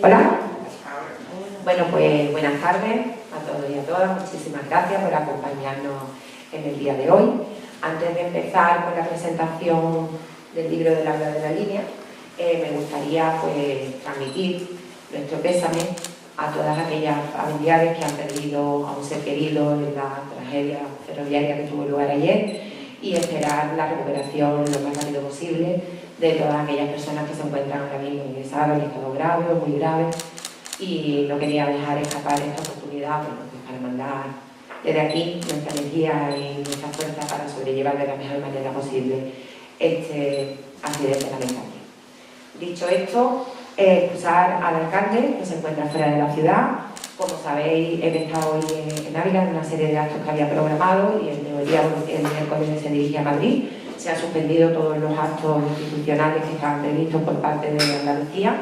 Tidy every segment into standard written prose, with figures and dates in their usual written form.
Hola. Bueno, pues buenas tardes a todos y a todas. Muchísimas gracias por acompañarnos en el día de hoy. Antes de empezar con la presentación del libro del Aula de la Línea, me gustaría pues transmitir nuestro pésame a todas aquellas familiares que han perdido a un ser querido en la tragedia ferroviaria que tuvo lugar ayer y esperar la recuperación lo más rápido posible de todas aquellas personas que se encuentran ahora mismo ingresadas en estado grave o muy grave. Y no quería dejar escapar esta oportunidad pues, para mandar desde aquí nuestra energía y nuestra fuerza para sobrellevar de la mejor manera posible este accidente lamentable. Dicho esto, excusar al alcalde que se encuentra fuera de la ciudad. Como sabéis, he estado hoy en Ávila en una serie de actos que había programado y el miércoles se dirigía a Madrid. Se han suspendido todos los actos institucionales que estaban previstos por parte de Andalucía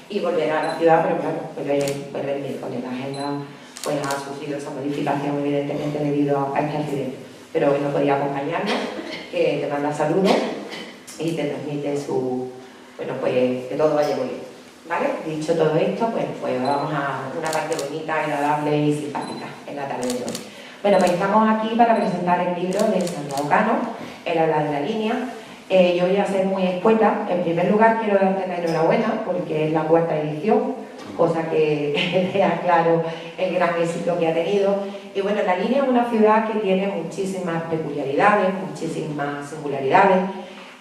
y volverá a la ciudad, pero claro, vuelve el miércoles. La agenda pues, ha sufrido esa modificación evidentemente debido a este accidente. Pero hoy no podía acompañarnos, que te manda saludos y te transmite su... Bueno, pues que todo vaya muy bien. ¿Vale? Dicho todo esto, pues vamos a una parte bonita, agradable y simpática en la tarde de hoy. Bueno, pues estamos aquí para presentar el libro de Santiago Cano, El Aula de la Línea. Yo voy a ser muy escueta. En primer lugar, quiero darte la enhorabuena porque es la cuarta edición, cosa que deja claro el gran éxito que ha tenido. Y bueno, La Línea es una ciudad que tiene muchísimas peculiaridades, muchísimas singularidades.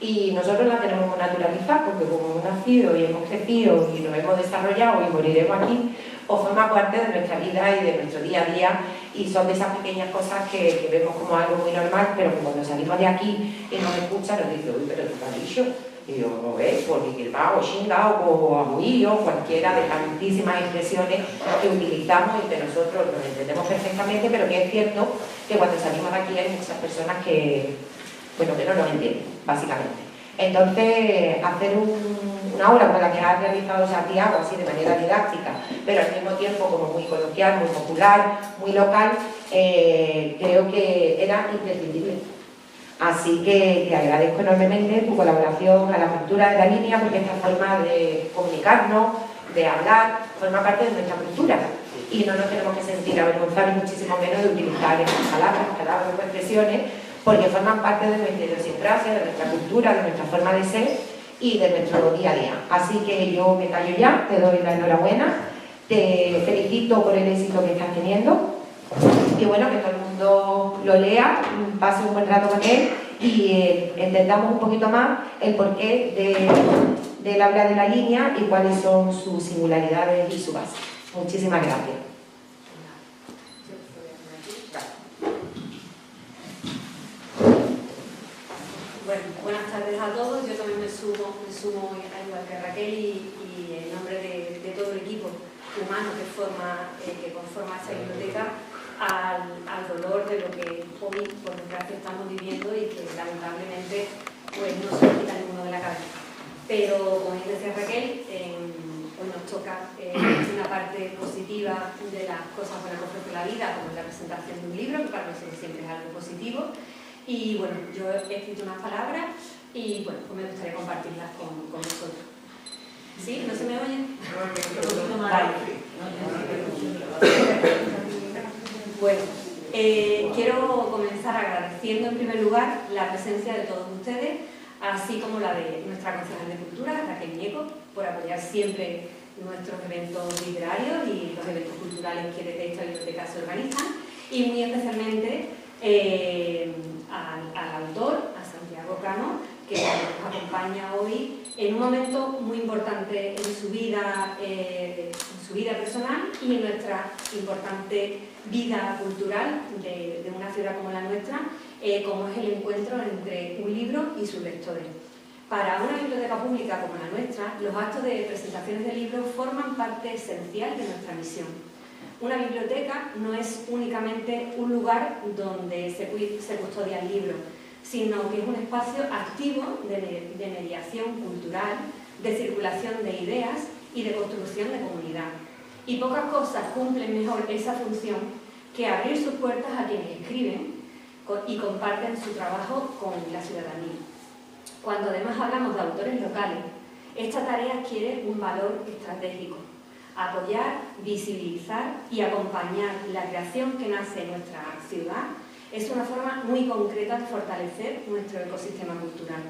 Y nosotros la tenemos que naturalizar porque como hemos nacido y hemos crecido y nos hemos desarrollado y moriremos aquí, o forma parte de nuestra vida y de nuestro día a día y son de esas pequeñas cosas que vemos como algo muy normal, pero que cuando salimos de aquí y nos escuchan nos dicen, uy, pero tú te has dicho, y yo, no ves, por Miguelbao, o Xingao, o Abuillo, cualquiera de tantísimas expresiones que utilizamos y que nosotros nos entendemos perfectamente, pero que es cierto que cuando salimos de aquí hay muchas personas que no nos entienden, básicamente. Entonces, hacer una obra como la que ha realizado Santiago, así de manera didáctica, pero al mismo tiempo como muy coloquial, muy popular, muy local, creo que era imprescindible. Así que te agradezco enormemente tu colaboración a la cultura de la línea, porque esta forma de comunicarnos, de hablar, forma parte de nuestra cultura. Y no nos tenemos que sentir avergonzados, muchísimo menos de utilizar estas palabras o expresiones, porque forman parte de nuestra idiosincrasia, de nuestra cultura, de nuestra forma de ser y de nuestro día a día. Así que yo me callo ya, te doy la enhorabuena, te felicito por el éxito que estás teniendo y bueno, que todo el mundo lo lea, pase un buen rato con él y entendamos un poquito más el porqué del Aula de la Línea y cuáles son sus singularidades y su base. Muchísimas gracias. Bueno, buenas tardes a todos. Yo también me sumo al igual que Raquel y en nombre de todo el equipo humano que conforma esta biblioteca al dolor de lo que hoy, por desgracia, estamos viviendo y que lamentablemente pues, no se nos quita ninguno de la cabeza. Pero, como bien decía Raquel, hoy nos toca una parte positiva de las cosas buenas que ofrece la vida, como la presentación de un libro, que para nosotros siempre es algo positivo. Y bueno, yo he escrito unas palabras y bueno, pues me gustaría compartirlas con vosotros. ¿Sí? ¿No se me oye? Vale. Bueno, quiero comenzar agradeciendo en primer lugar la presencia de todos ustedes, así como la de nuestra concejal de Cultura, Raquel Ñeco, por apoyar siempre nuestros eventos literarios y los eventos culturales que desde esta biblioteca se organizan, y muy especialmente al autor, a Santiago Cano, que nos acompaña hoy en un momento muy importante en su vida personal y en nuestra importante vida cultural de una ciudad como la nuestra, como es el encuentro entre un libro y sus lectores. Para una biblioteca pública como la nuestra, los actos de presentaciones de libros forman parte esencial de nuestra misión. Una biblioteca no es únicamente un lugar donde se custodian libros, sino que es un espacio activo de mediación cultural, de circulación de ideas y de construcción de comunidad. Y pocas cosas cumplen mejor esa función que abrir sus puertas a quienes escriben y comparten su trabajo con la ciudadanía. Cuando además hablamos de autores locales, esta tarea adquiere un valor estratégico. apoyar, visibilizar y acompañar la creación que nace en nuestra ciudad es una forma muy concreta de fortalecer nuestro ecosistema cultural.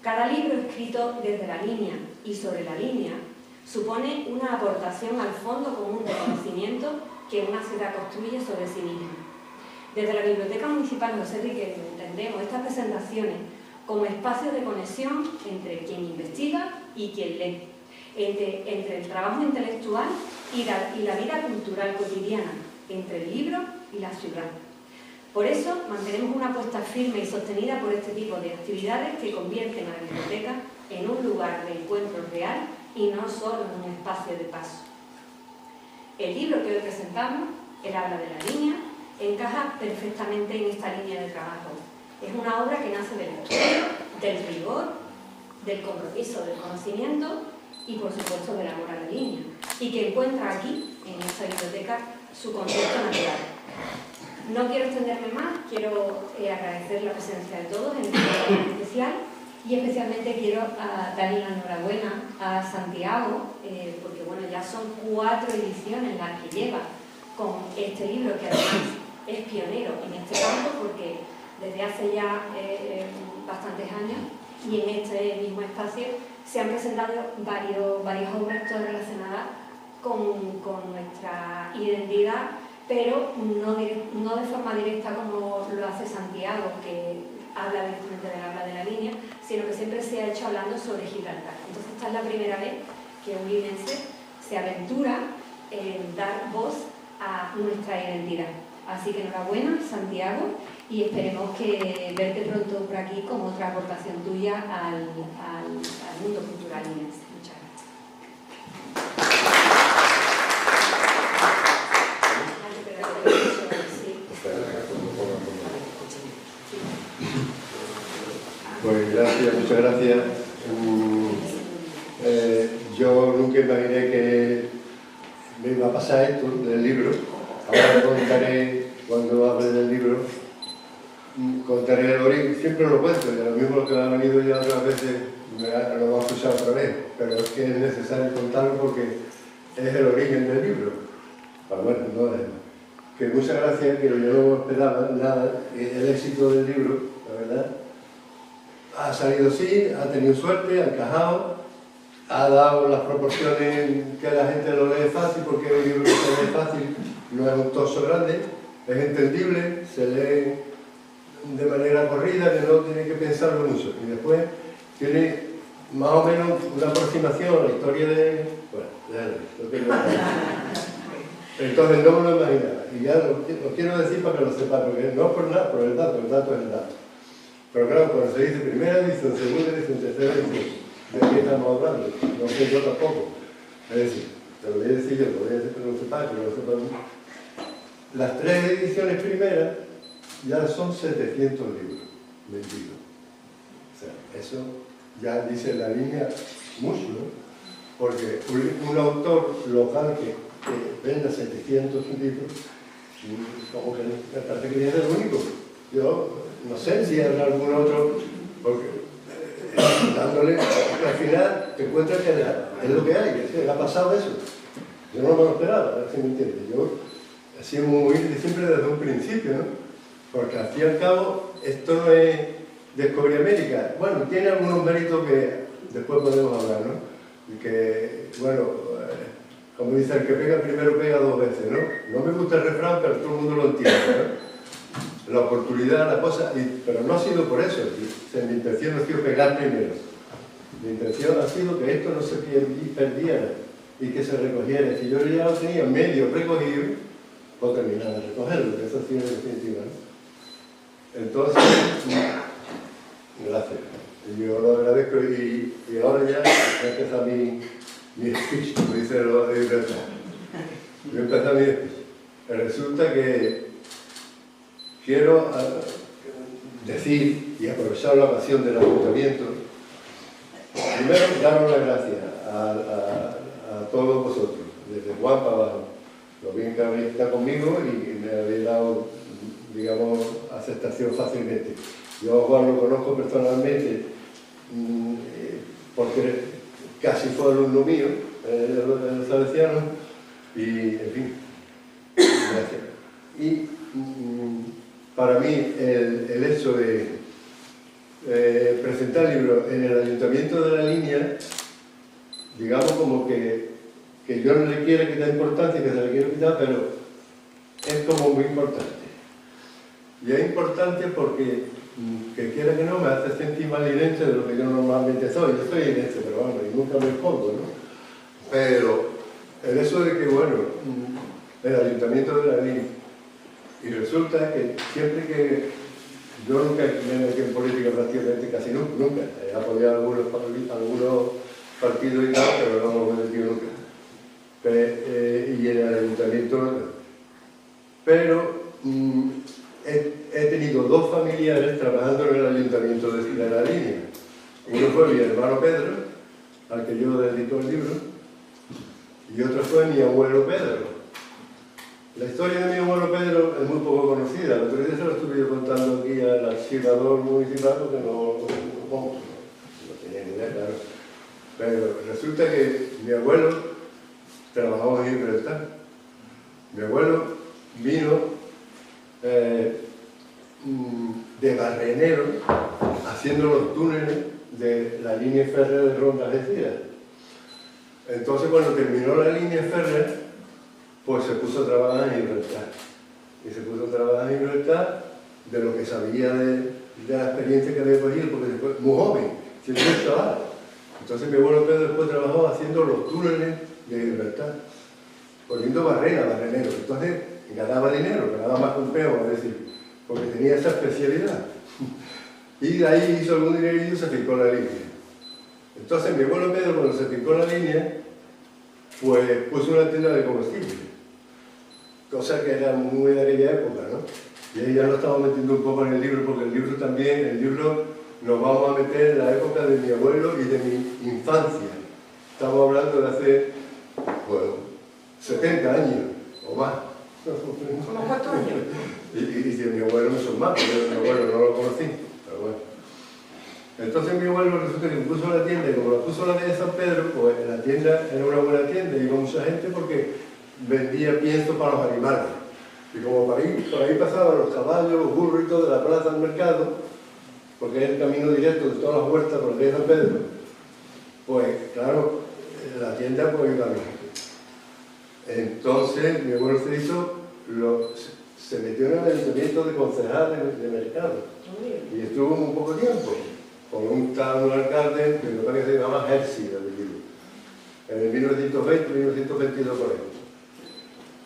Cada libro escrito desde la línea y sobre la línea supone una aportación al fondo común de conocimiento que una ciudad construye sobre sí misma. Desde la Biblioteca Municipal José Riquelme entendemos estas presentaciones como espacios de conexión entre quien investiga y quien lee, entre el trabajo intelectual y la vida cultural cotidiana, entre el libro y la ciudad. Por eso mantenemos una apuesta firme y sostenida por este tipo de actividades que convierten a la biblioteca en un lugar de encuentro real y no solo en un espacio de paso. El libro que hoy presentamos, El habla de la línea, encaja perfectamente en esta línea de trabajo. Es una obra que nace del estudio, del rigor, del compromiso del conocimiento y, por supuesto, del amor a la línea, y que encuentra aquí, en esta biblioteca, su contexto natural. No quiero extenderme más, quiero agradecer la presencia de todos en este programa especial y especialmente quiero darle la enhorabuena a Santiago, porque bueno, ya son 4 ediciones las que lleva con este libro, que además es pionero en este campo porque desde hace ya bastantes años y en este mismo espacio se han presentado varias obras todas relacionadas con nuestra identidad, pero no de forma directa como lo hace Santiago, que habla directamente del habla de la línea, sino que siempre se ha hecho hablando sobre Gibraltar. Entonces esta es la primera vez que un linense se aventura en dar voz a nuestra identidad. Así que enhorabuena, Santiago, y esperemos que verte pronto por aquí con otra aportación tuya al mundo cultural linense. Muchas gracias. Pues gracias, muchas gracias. Yo nunca imaginé que me iba a pasar esto del libro. Ahora contaré, cuando hable del libro, contaré el origen. Siempre lo cuento, y lo mismo que han venido ya otras veces, lo voy a escuchar otra vez, pero es que es necesario contarlo porque es el origen del libro. Bueno, no es que muchas gracias, pero yo no esperaba nada. El éxito del libro, la verdad, ha salido así, ha tenido suerte, ha encajado, ha dado las proporciones que la gente lo lee fácil, porque es un libro que se lee fácil, no es un toso grande, es entendible, se lee de manera corrida, que no tiene que pensarlo mucho. Y después tiene más o menos una aproximación a la historia de... Bueno, lo que entonces no me lo imaginaba. Y ya lo quiero decir para que lo sepa, porque no es por nada, por el dato es el dato. Pero claro, cuando se dice primera edición, segunda edición, tercera edición, ¿de qué estamos hablando? No sé yo tampoco. Es decir, te lo voy a decir yo, te lo voy a decir que no lo sepas, que no lo sepas. Las 3 ediciones primeras ya son 700 libros vendidos. O sea, eso ya dice la línea mucho, ¿no? Porque un autor local que venda 700 libros, como que me parece que es el único. Yo no sé si habrá algún otro, porque dándole, al final te encuentras que es lo que hay, es que ha pasado eso. Yo no me lo esperaba, a ver si me entiendes. Yo he sido muy humilde siempre desde un principio, ¿no? Porque al fin y al cabo, esto no es Descubrir América. Bueno, tiene algunos méritos que después podemos hablar, ¿no? Y que, bueno, como dice, el que pega primero pega 2 veces, ¿no? No me gusta el refrán, pero todo el mundo lo entiende, ¿no? La oportunidad, la cosa, pero no ha sido por eso. Mi intención no ha sido pegar primero. Mi intención ha sido que esto no se perdiera y que se recogiera. Si yo ya lo tenía medio recogido, pues terminar de recogerlo, que eso ha sido definitiva, ¿no? Entonces, gracias. Yo lo agradezco y ahora ya empieza mi speech, como dicen los de libertad. Yo empiezo mi speech. Resulta que quiero decir y aprovechar la ocasión del ayuntamiento, primero daros las gracias a todos vosotros, desde Juan para abajo, lo bien que habéis estado conmigo y me habéis dado, digamos, aceptación fácilmente. Yo a Juan lo conozco personalmente porque casi fue alumno mío, el salesiano, Y, en fin, gracias. Y para mí el hecho de presentar el libro en el Ayuntamiento de La Línea, digamos como que yo no le quiero quitar importancia, que se le quiero quitar, pero es como muy importante. Y es importante porque, que quiera que no, me hace sentir más linense de lo que yo normalmente soy. Yo soy linense, pero bueno, y nunca me expongo, ¿no? Pero el hecho de que, bueno, el Ayuntamiento de La Línea, y resulta que siempre que yo nunca me metí en política prácticamente, casi nunca. He apoyado algunos partidos y tal, pero no me he metido nunca. Y en el Ayuntamiento, pero he tenido dos familiares trabajando en el Ayuntamiento de La Línea. Uno fue mi hermano Pedro, al que yo dedico el libro, y otro fue mi abuelo Pedro. La historia de mi abuelo Pedro es muy poco conocida. El otro día se lo estuve yo contando aquí al archivador municipal porque no tenía ni idea, claro. Pero resulta que mi abuelo trabajaba en Gibraltar. Mi abuelo vino de barrenero haciendo los túneles de la línea férrea de Ronda Algeciras. Entonces, cuando terminó la línea férrea, pues se puso a trabajar en Gibraltar. Y se puso a trabajar en Gibraltar de lo que sabía de la experiencia que había cogido, porque después, muy joven, siempre estaba. Entonces mi abuelo Pedro después trabajó haciendo los túneles de Gibraltar, poniendo barrenero. Entonces ganaba dinero, ganaba más que un peo, es decir, porque tenía esa especialidad. Y de ahí hizo algún dinero y se fincó la línea. Entonces mi abuelo Pedro, cuando se fincó la línea, pues puso una tienda de comestibles, cosa que era muy de aquella época, ¿no? Y ahí ya lo estamos metiendo un poco en el libro, porque el libro nos vamos a meter en la época de mi abuelo y de mi infancia. Estamos hablando de hace, bueno, 70 años o más. ¿Cómo cuántos años? Y de mi abuelo no son más, porque mi abuelo no lo conocí, pero bueno. Entonces mi abuelo resulta que puso la tienda, y como la puso la de San Pedro, pues la tienda era una buena tienda, iba mucha gente porque vendía pienso para los animales. Y como por ahí pasaban los caballos, los burros y todo de la plaza al mercado, porque es el camino directo de todas las huertas por el de San Pedro, pues claro, la tienda pues iba bien. Entonces mi abuelo se metió en el ayuntamiento de concejal de mercado y estuvo un poco tiempo con un alcalde que me parece que se llamaba Herzi, en el 1920, 1922 por ahí.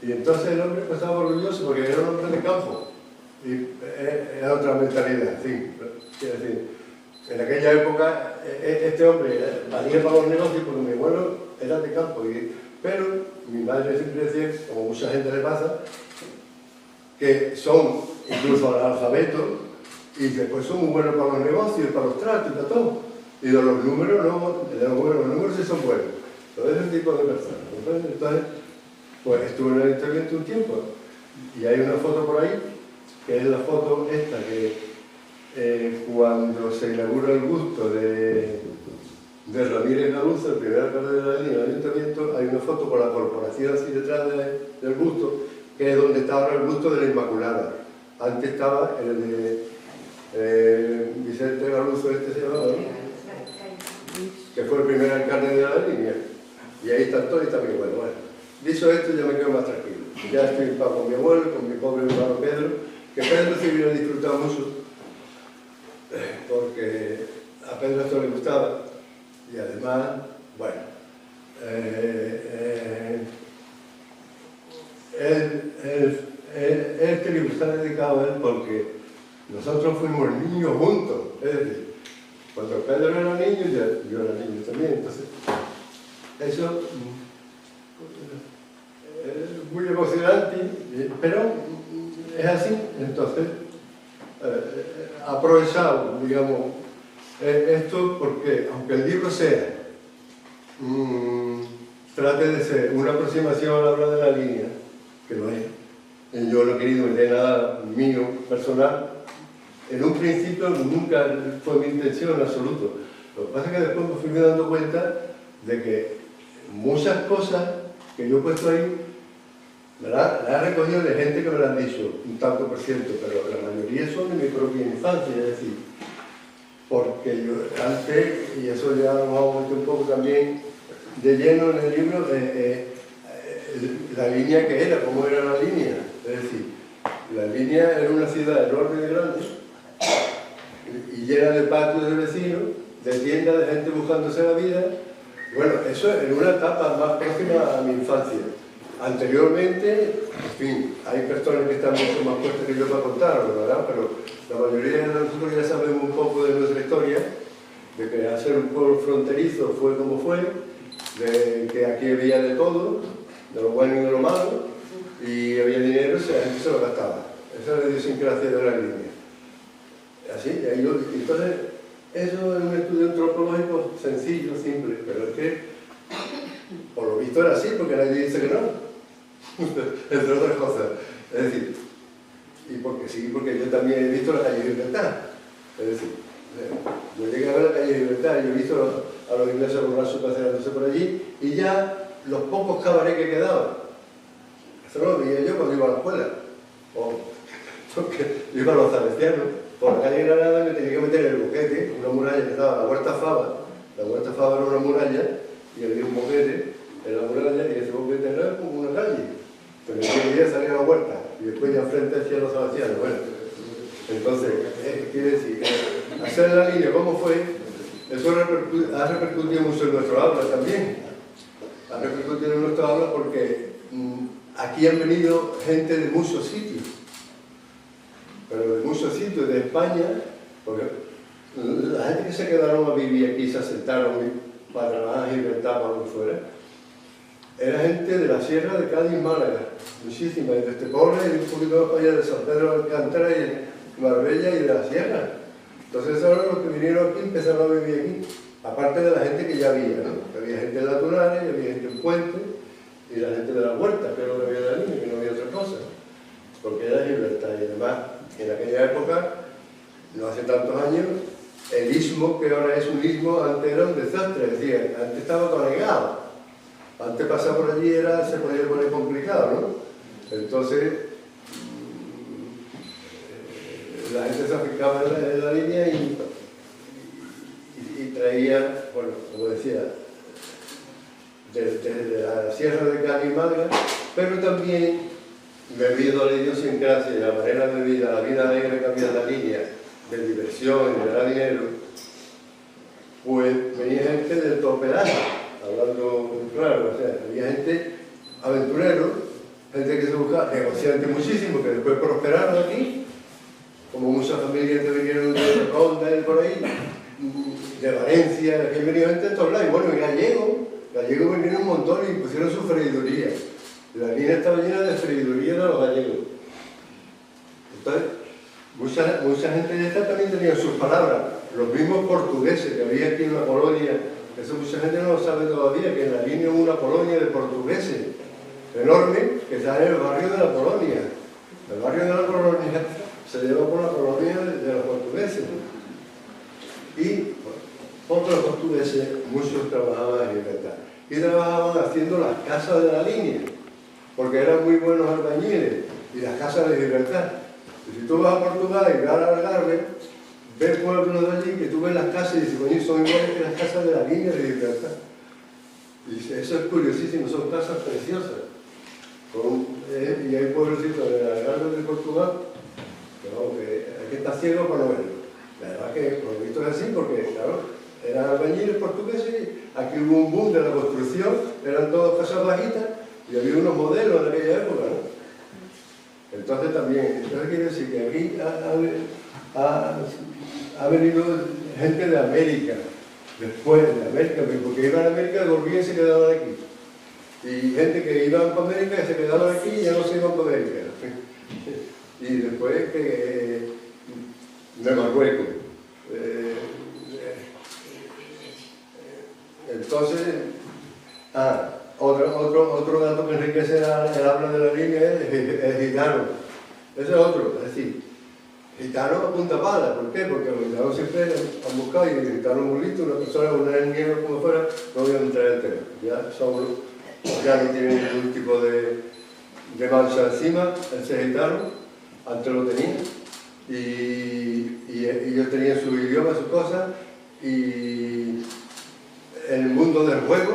Y entonces el hombre estaba orgulloso porque era un hombre de campo y era otra mentalidad, sí. Quiero decir, en aquella época este hombre valía para los negocios porque mi abuelo era de campo, pero mi madre siempre decía, como mucha gente le pasa, que son incluso analfabetos y después son muy buenos para los negocios, para los tratos y para todo. Y de los números no, los números sí son buenos. Todo ese tipo de personas. Entonces, pues estuve en el ayuntamiento un tiempo y hay una foto por ahí, que es la foto esta que cuando se inaugura el busto de Ramírez Galuza, el primer alcalde de La Línea del ayuntamiento, hay una foto con la corporación así detrás del busto, que es donde está ahora el busto de la Inmaculada. Antes estaba el de Vicente Galuzo, se llamaba, ¿no? Que fue el primer alcalde de La Línea. Y ahí está todo y está mi abuelo. Bueno, dicho esto, ya me quedo más tranquilo. Ya estoy en paz con mi abuelo, con mi pobre hermano Pedro, que Pedro sí hubiera disfrutado mucho, porque a Pedro esto le gustaba. Y además, bueno, este libro está dedicado a él porque nosotros fuimos niños juntos. Es decir, cuando Pedro era niño, yo era niño también. Entonces, eso es muy emocionante, pero es así. Entonces, aprovechado, digamos, esto porque, aunque el libro sea, trate de ser una aproximación a la obra de La Línea, que lo es, yo no he querido meter nada mío, personal, en un principio nunca fue mi intención en absoluto. Lo que pasa es que después me fui dando cuenta de que muchas cosas que yo he puesto ahí La he recogido de gente que me lo han dicho, un tanto por ciento, pero la mayoría son de mi propia infancia, es decir, porque yo antes, y eso ya lo vamos a meter un poco también de lleno en el libro, la línea que era, cómo era la línea, es decir, la línea era una ciudad enorme y grande y llena de patios de vecinos, de tiendas, de gente buscándose la vida. Bueno, eso en una etapa más próxima a mi infancia. Anteriormente, en fin, hay personas que están mucho más fuertes que yo para contarlo, ¿verdad? Pero la mayoría de nosotros ya sabemos un poco de nuestra historia, de que al ser un pueblo fronterizo fue como fue, de que aquí había de todo, de lo bueno y de lo malo, y había dinero, o sea, la gente se lo gastaba. Esa es la idiosincrasia de la línea. Así, entonces, eso es un estudio antropológico sencillo, simple, pero es que, por lo visto era así, porque nadie dice que no. Entre otras cosas. Es decir, y porque sí, porque yo también he visto la calle Libertad. Es decir, yo llegué a ver la calle Libertad, yo he visto a los ingleses borrachos paseándose por allí, y ya los pocos cabarets que quedaban, eso lo veía yo cuando iba a la escuela, o porque iba a los salesianos, por la calle Granada me tenía que meter en el boquete, una muralla que estaba la Huerta Fava. La Huerta Fava era una muralla, y había un boquete en la muralla, y ese boquete era como una calle. Pero el día salía a la huerta y después ya frente hacia los salesianos. Bueno, entonces, quiere decir, hacer la línea, ¿cómo fue? Eso ha repercutido mucho en nuestro habla también. Ha repercutido en nuestro habla porque aquí han venido gente de muchos sitios, pero de muchos sitios de España, porque la gente que se quedaron a vivir aquí, se asentaron para trabajar en Libertad, para lo que fuera, era gente de la Sierra de Cádiz y Málaga, muchísima, y de Estepona y un poquito más para allá de San Pedro de Alcántara y de Marbella y de la Sierra. Entonces ahora los que vinieron aquí empezaron a vivir aquí, aparte de la gente que ya había, ¿no? Había gente en la Tunares, había gente en Puente y la gente de la Huerta, que no había la línea, que no había otra cosa, porque era Libertad. Y además, en aquella época, no hace tantos años, el istmo, que ahora es un istmo, antes era un desastre, es decir, antes estaba conectado. Antes pasar por allí se podía poner complicado, ¿no? Entonces, la gente se fijaba en la línea y traía, bueno, como decía, desde la Sierra de Cádiz y Málaga, pero también, debido a la idiosincrasia y la manera de vida, la vida alegre que había en la línea, de diversión y de ganar dinero, pues venía gente del topelaje. Hablando claro, o sea, había gente aventurero, gente que se buscaba, negociantes muchísimos, que después prosperaron aquí, como muchas familias que vinieron de Ronda y por ahí, de Valencia, que venían gente de todos lados, y bueno, y gallegos vinieron un montón y pusieron su freiduría. La línea estaba llena de freiduría de los gallegos. Entonces, mucha gente de esta también tenía sus palabras, los mismos portugueses que había aquí en la colonia. Eso mucha gente no lo sabe todavía, que en la línea hubo una colonia de portugueses enorme que está en el barrio de la colonia. El barrio de la colonia se lleva por la colonia de los portugueses. Y otros portugueses, muchos trabajaban en Libertad. Y trabajaban haciendo las casas de la línea, porque eran muy buenos albañiles, y las casas de Libertad. Y si tú vas a Portugal y vas al Algarve, ves pueblos de allí que tú ves las casas y dices, coño, son iguales que las casas de la línea de Libertad. Y dice, eso es curiosísimo, son casas preciosas. Y hay pueblecitos de Algarve de Portugal, que hay que estar ciego para no verlo. La verdad que por lo visto es así, porque claro, eran albañiles portugueses, aquí hubo un boom de la construcción, eran todas casas bajitas, y había unos modelos en aquella época, ¿no? Entonces también, quiere decir que aquí ha venido gente de América, después de América, porque iban a América, volvían y se quedaban aquí. Y gente que iban para América y se quedaban aquí y ya no se iban para América. Y después de Marruecos. Entonces, otro dato que enriquece el habla de la línea es el gitano. Ese es otro, es decir, gitano a punta pala. ¿Por qué? Porque los gitanos siempre han buscado, y el gitano muy listo, una persona con una niña como fuera, no voy a entrar en el tema. Ya no tienen ningún tipo de de mancha encima, ese gitano, antes lo tenía, y ellos tenían su idioma, sus cosas, y el mundo del juego,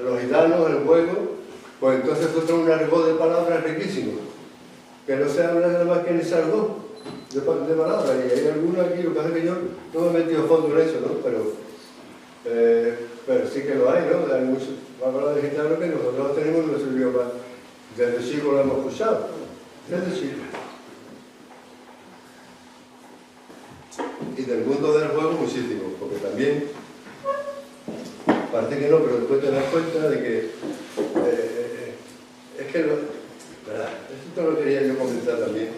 los gitanos, el juego, pues entonces fue todo un argot de palabras riquísimo, que no se habla nada más que en ese argot de palabras, y hay algunos aquí, lo que pasa es que yo no me he metido a fondo en eso, ¿no? Pero sí que lo hay, ¿no? Hay muchas palabras de gitanos que nosotros tenemos en nuestro idioma, desde chico lo hemos escuchado, desde chico. Y del mundo del juego muchísimo, porque también, parece que no, pero después te das cuenta de que es que, ¿verdad? Esto lo quería yo comentar también,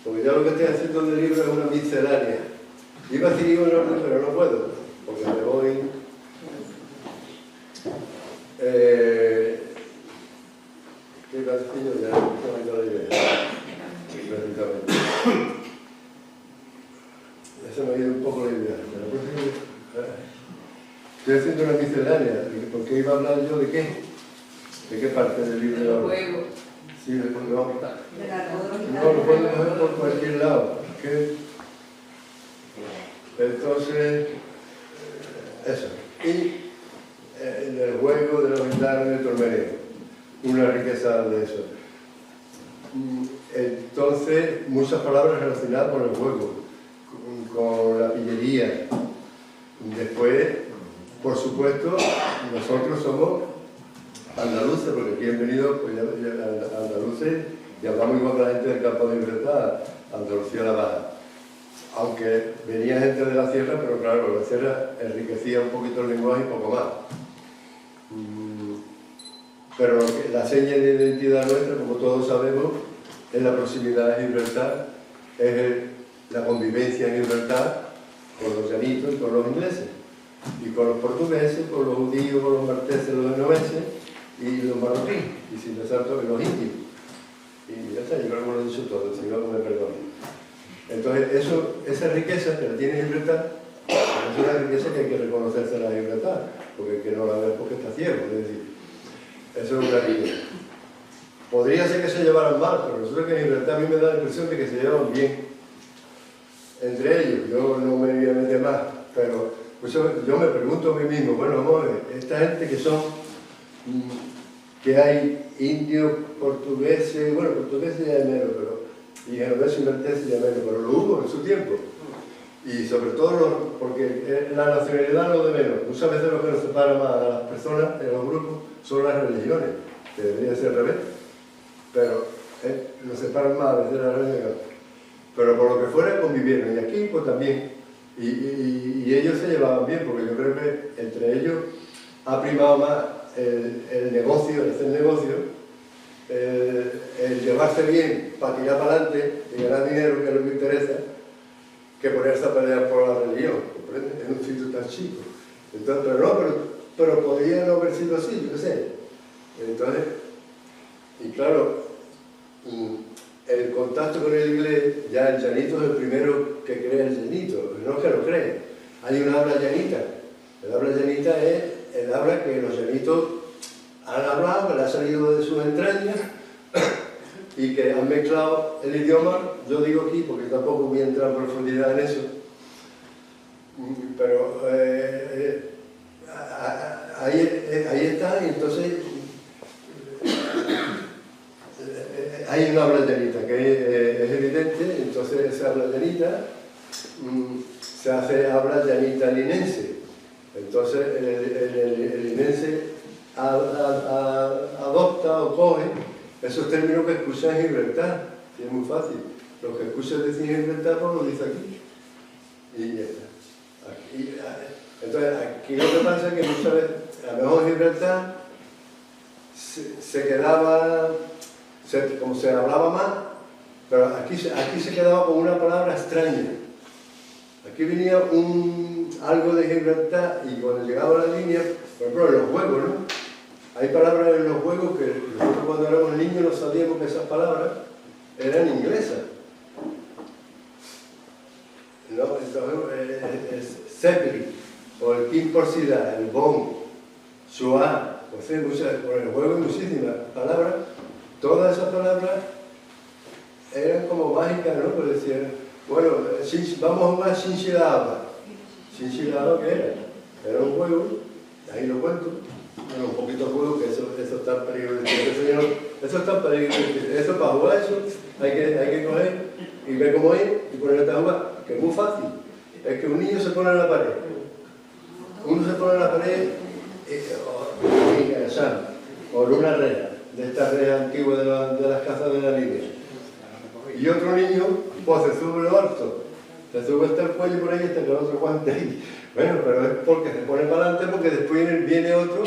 porque ya lo que estoy haciendo del libro es una miscelánea. Iba a seguir en orden, pero no puedo, porque me voy... ¿Qué castillo? Ya no me da la idea. Precisamente. Eso me ha ido un poco la idea. Estoy haciendo una miscelánea, porque iba a hablar yo de qué. ¿De qué parte del libro de ahora? Juego. Sí, después no. No, lo puedo coger por cualquier lado. ¿Qué? Entonces, eso. Y en el juego de los gitanos de Tormeneo, una riqueza de eso. Entonces, muchas palabras relacionadas con el juego, con la pillería. Después, por supuesto, nosotros somos andaluces, porque aquí han venido pues, andaluces y hablamos igual que la gente del campo de libertad, Andalucía la Baja. Aunque venía gente de la sierra, pero claro, la sierra enriquecía un poquito el lenguaje y poco más. Pero la seña de identidad nuestra, como todos sabemos, es la proximidad a Gibraltar, es la convivencia en Gibraltar con los llanitos y con los ingleses, y con los portugueses, con los judíos, con los marteses, los genoveses y los marroquíes, y sin pensar todo en los indios. Y ya está, yo creo que lo he dicho todo, si no me perdonen. Entonces, esa riqueza que la tiene Gibraltar, es una riqueza que hay que reconocerse a la Gibraltar, porque el que no la ve porque está ciego, es decir, eso es una riqueza. Podría ser que se llevaran mal, pero resulta que en Gibraltar a mí me da la impresión de que se llevan bien entre ellos. Yo no me voy a meter más, pero pues yo me pregunto a mí mismo, bueno, vamos a ver, esta gente que son, que hay indios, portugueses, bueno, portugueses ya de menos, pero y genoveses y marteses ya menos, pero lo hubo en su tiempo. Y sobre todo, porque la nacionalidad no de menos. Muchas veces lo que nos separa más a las personas, en los grupos, son las religiones, que debería ser al revés. Pero nos separan más a veces las religiones. Pero por lo que fuera convivieron, y aquí pues también. Y ellos se llevaban bien, porque yo creo que entre ellos ha primado más el negocio, el hacer negocio, el llevarse bien para tirar para adelante y ganar dinero, que es lo que interesa, que ponerse a pelear por la religión, ¿comprendes? En un sitio tan chico. Entonces, pero podría no haber sido así, yo qué sé. Entonces, y claro, el contacto con el inglés, ya el llanito es el primero que crea el llanito, no es que lo cree. Hay una habla llanita. El habla llanita es el habla que los llanitos han hablado, que le ha salido de sus entrañas y que han mezclado el idioma, yo digo aquí porque tampoco voy a entrar en profundidad en eso, pero ahí está, y entonces hay una habla llanita que es evidente, entonces esa habla llanita se hace habla llanita linense, entonces el linense adopta o coge esos términos que escuchan en Gibraltar, y es muy fácil. Lo que escuchan decir en Gibraltar, pues lo dice aquí. Y ya está. Entonces, aquí lo que pasa es que muchas veces, a lo mejor Gibraltar se quedaba, como se hablaba más, pero aquí se quedaba con una palabra extraña. Aquí venía algo de Gibraltar y cuando llegaba a la línea, por ejemplo, en los juegos, ¿no? Hay palabras en los juegos que nosotros cuando éramos niños no sabíamos que esas palabras eran inglesas. ¿No? Entonces, el Zeppelin, o el Kim por Sida, el Bon, Suá, pues sí, por el juego hay muchísimas palabras. Todas esas palabras eran como mágicas, ¿no? Pues decían, bueno, vamos a jugar Chinchilaba. ¿Chinchilaba qué era? Era un juego, ahí lo cuento, era un poquito de juego, que eso está en peligro de señor, eso está en peligro de eso para jugar eso, hay que coger y ver cómo es y ponerte a jugar, que es muy fácil. Es que un niño se pone en la pared. Uno se pone en la pared o en una reja, de estas rejas antiguas de las casas de la línea. Y otro niño, pues se sube lo alto, se sube hasta el cuello por ahí hasta que el otro aguante ahí. Bueno, pero es porque se pone para adelante, porque después viene otro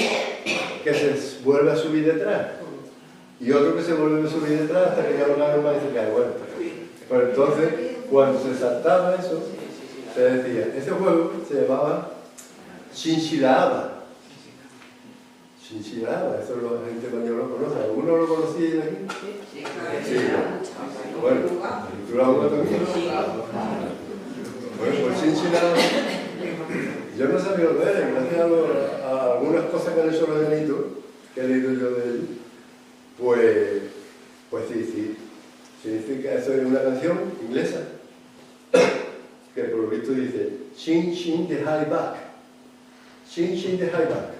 que se vuelve a subir detrás. Y otro que se vuelve a subir detrás hasta que ya lo gana más y se cae. Bueno, pero entonces, cuando se saltaba eso, se decía, ese juego se llamaba Chinchilaba. Chinchilaba, eso la gente mayor lo conoce. ¿Alguno lo conocía de aquí? Sí. Bueno, ¿tú lo has jugado también? Bueno, pues Chinchilaba, yo no sabía lo que era, gracias a algunas cosas que han hecho los enitos, que he leído yo de ellos, pues sí. Significa, eso es una canción inglesa, que por lo visto dice, Chin Chin the High Back. Chin Chin the High Back.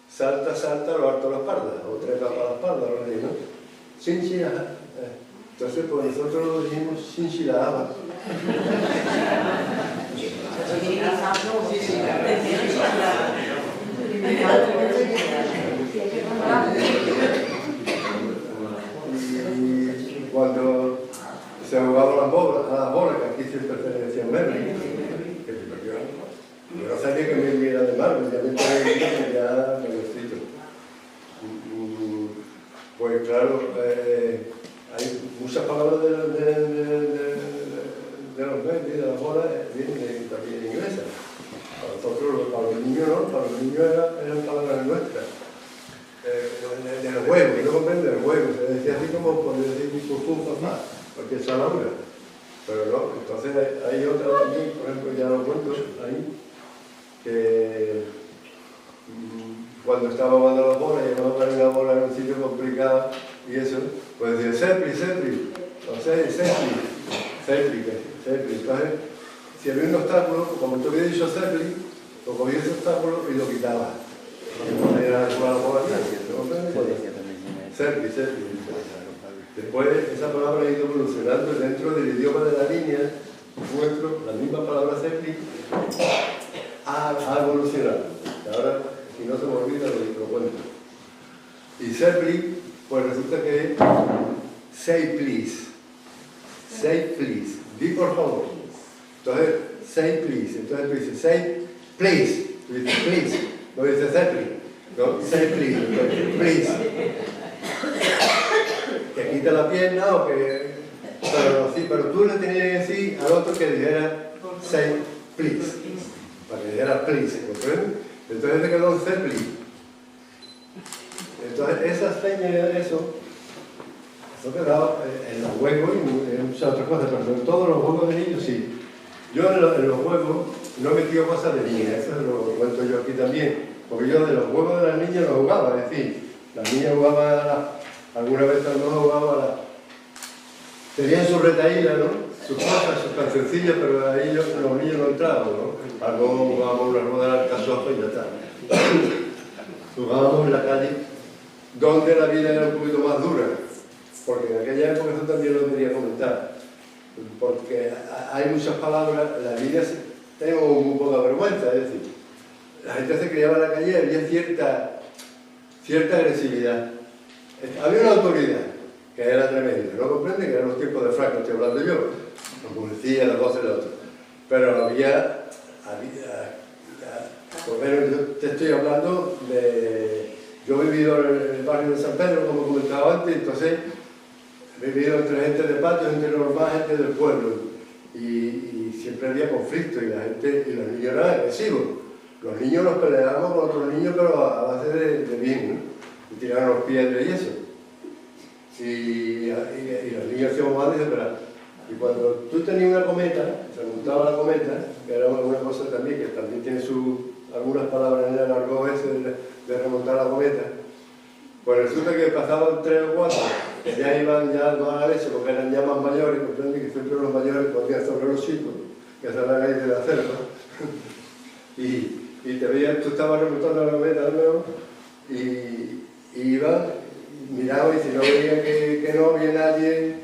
Salta, salta, lo harto a la espalda, o trepa para la espalda, lo así, ¿no? Chin Chin, entonces pues nosotros lo dijimos Chinchilaba. Y cuando se jugaba a las bolas, que aquí siempre se decían Merlin, yo no sabía que me era de Marvel, ya me traía ya mayorcito. Pues claro, hay muchas palabras de los Merlin, de las bolas, vienen también inglesas. Para nosotros, para los niños no, para los niños eran palabras nuestras. De los huevos, yo no comprendo el huevo, se decía así como por decir papá, porque es zanahoria. Pero no, entonces hay otra también, por ejemplo, ya lo cuento ahí, que cuando estaba jugando las bolas, llegaba a poner una bola en un sitio complicado y eso, pues decía Sepli, o sea, Sepli. Entonces, si había un obstáculo, como tú habías dicho Sepli, pues cogía ese obstáculo y lo quitaba. Era jugar la bola Sepli. Después esa palabra ha ido evolucionando dentro del idioma de la línea nuestro, la misma palabra Sepli ha evolucionado. Ahora, si no se me olvida, lo cuento. Y Sepli, pues resulta que es say please, di por favor. Entonces, say please, entonces tú dices say please, tú dices please, no dices Sepli, no, say please. Que quita la pierna o que... Pero tú le tenías que decir al otro que dijera say please, para que dijera please, ¿comprendes? Entonces te quedó un Sepli. Entonces esas señas, eso quedaba en los juegos y en muchas otras cosas, pero en todos los juegos de niños sí. Yo en los juegos no he metido cosas de niñas, eso lo cuento yo aquí también, porque yo de los juegos de las niñas no jugaba, es decir, las niñas jugaban alguna vez no jugaba tenían su retaíla, ¿no? Sus cosas, sus cancioncillas, pero ahí los niños no entraban, ¿no? Algo jugábamos una rueda de alcazofa y ya está. Jugábamos en la calle, donde la vida era un poquito más dura, porque en aquella época eso también lo quería comentar, porque hay muchas palabras, la vida tengo muy poca vergüenza, es decir, la gente se criaba en la calle y había cierta agresividad. Había una autoridad que era tremenda, ¿no comprende? Que eran los tiempos de Franco, estoy hablando yo, los policías, las voces de otros. Pero había por menos yo te estoy hablando de... Yo he vivido en el barrio de San Pedro, como comentaba antes, entonces he vivido entre gente de patio, gente normal, gente del pueblo. Y siempre había conflicto y la gente, y los niños eran agresivos. Los niños nos peleábamos con otros niños, pero a base de bien, ¿no? Y tiraban los piedras y eso. Y los niños hacían mal y y cuando tú tenías una cometa, se montaba la cometa, que era una cosa también que también tiene su algunas palabras en el argot ese de remontar la cometa. Pues resulta que pasaban 3 o 4, que ya iban ya más a la leche, porque eran ya más mayores, comprendí que siempre los mayores podían sobre los chicos, que esa es la ley de la selva. Y te veían, tú estabas remontando la cometa de nuevo, y iban, miraban, y si no veían que no había nadie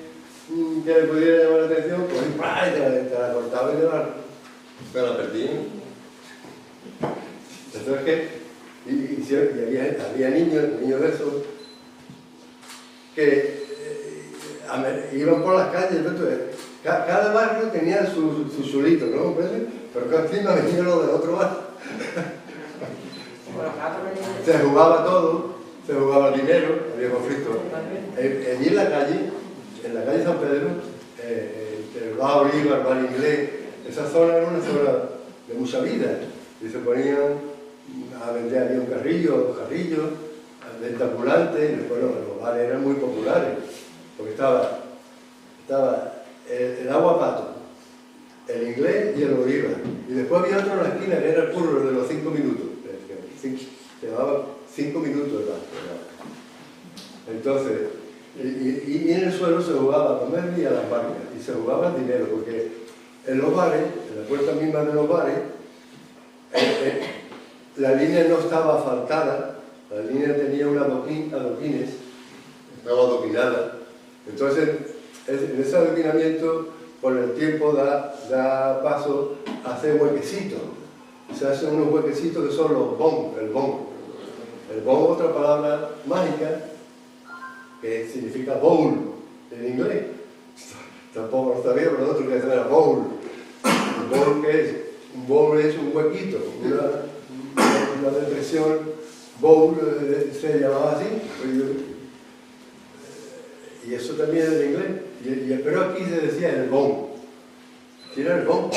que le pudiera llamar la atención, pues ¡pah! Te la cortaban y te la perdían. Entonces que había niños de esos que iban por las calles, cada barrio tenía su chulito, ¿no? Pero que encima venían los del otro barrio. Se jugaba todo, se jugaba el dinero, había conflictos. Allí en la calle San Pedro, entre el Bajo Oliva, el Bar Inglés, esa zona era una zona de mucha vida, y se ponían a vender, había un carrillo, dos carrillos, venta ambulante, y después los bares eran muy populares, porque estaba el Agua Pato, el Inglés y el Oliva, y después había otro en la esquina que era el Curro de los 5 minutos, se llamaba 5 minutos el bar. Entonces, y en el suelo se jugaba a comer y a las máquinas, y se jugaba el dinero, porque en los bares, en la puerta misma de los bares, la línea no estaba asfaltada, la línea tenía adoquines, estaba adoquinada. Entonces, en ese adoquinamiento, con el tiempo da paso a hacer huequecitos. Se hacen unos huequecitos que son los bong, el bong. El bong es otra palabra mágica que significa bowl en inglés. Tampoco lo sabía, pero nosotros que se llama bowl. ¿El bowl qué es? Un bowl es un huequito, una depresión, bowl se llamaba así, y eso también es en inglés, pero aquí se decía el bone, ¿qué era el bone?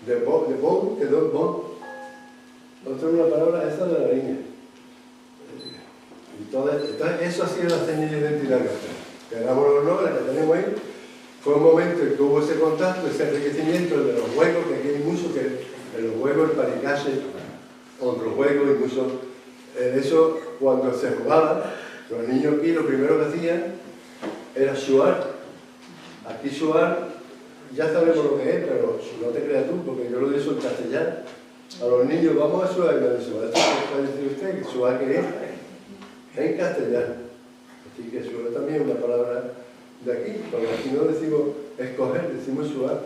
De bone quedó el bone, otra una palabra esa de la línea. Entonces eso ha sido la señal de identidad que hagámoslo o no, la que tenemos ahí. Fue un momento en que hubo ese contacto, ese enriquecimiento de los juegos, que aquí hay mucho, que en los juegos, el palicache, otros juegos y muchos. En eso, cuando se jugaba, los niños aquí lo primero que hacían era xuar. Aquí xuar, ya sabemos lo que es, pero no te creas tú, porque yo lo digo en castellano. A los niños, vamos a xuar, y me dicen, ¿esto puede decir usted? ¿Que xuar qué es? En castellano. Así que xuar también es una palabra de aquí, porque aquí no decimos escoger, decimos xuar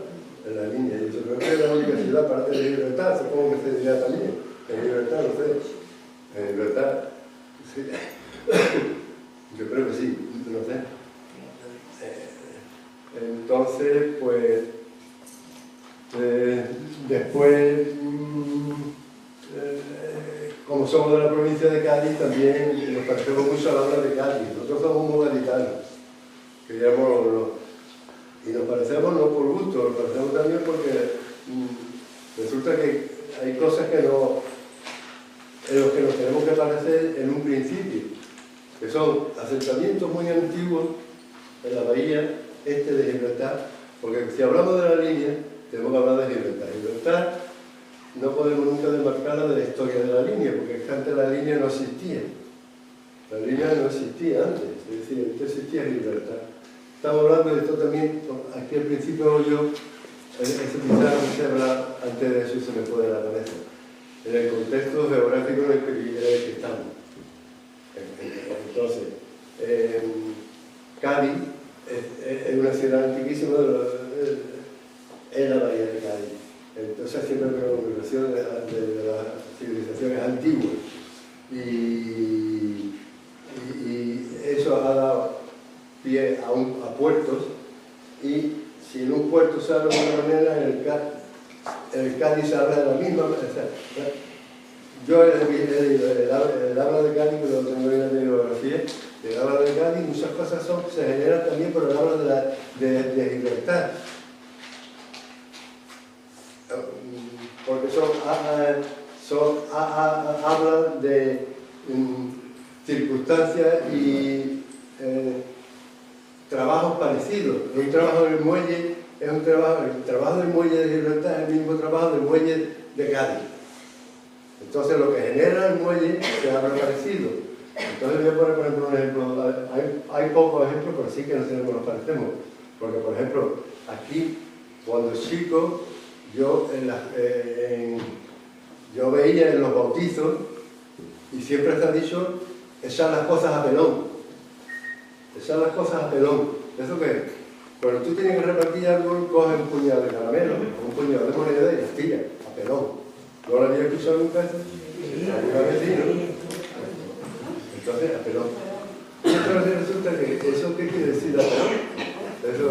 en la línea. Y yo creo que en la universidad, aparte de libertad, supongo que se dirá también. En libertad, no sé. En libertad, sí. Yo creo que sí, no sé. Entonces, pues, después, como somos de la provincia de Cádiz, también nos parecemos mucho a la obra de Cádiz. Nosotros somos modalitanos, y nos parecemos no por gusto, nos parecemos también porque resulta que hay cosas que no, en los que nos tenemos que parecer en un principio, que son asentamientos muy antiguos en la bahía de Gibraltar, porque si hablamos de la línea, tenemos que hablar de Gibraltar. Gibraltar no podemos nunca desmarcarla de la historia de la línea, porque antes la línea no existía. La línea no existía antes, es decir, antes existía Gibraltar. Estamos hablando de esto también, aquí al principio yo, ese pizarro que se habla, antes de eso se me pone la cabeza, en el contexto geográfico en el que estamos. Entonces, Cádiz es una ciudad antiquísima en la bahía de Cádiz. Entonces siempre hay una conversación de las civilizaciones antiguas. Y eso ha dado pie a puertos, y si en un puerto se habla de una manera, en el Cádiz se habla de la misma manera. Yo el habla de Cádiz, pero tengo bien la bibliografía, el habla de Cádiz, muchas cosas se generan también por el habla de Gibraltar. Porque hablan de circunstancias y trabajos parecidos. Un trabajo en el muelle es el trabajo del muelle de Gibraltar es el mismo trabajo del muelle de Cádiz. Entonces lo que genera el muelle se habla parecido. Entonces voy a poner, por ejemplo, un ejemplo. Hay pocos ejemplos, pero sí que nos parecemos. Porque, por ejemplo, aquí, cuando chico, yo veía en los bautizos, y siempre se ha dicho, echar las cosas a pelón. Echar las cosas a pelón. ¿Eso qué es? Cuando tú tienes que repartir algo, coges un puñado de caramelo, un puñado de moneda y las tiras a pelón. ¿No lo había escuchado nunca eso? ¿Alguna vez sí, no? Entonces, a pelón. Y entonces resulta que, ¿eso qué quiere decir a pelón? Eso,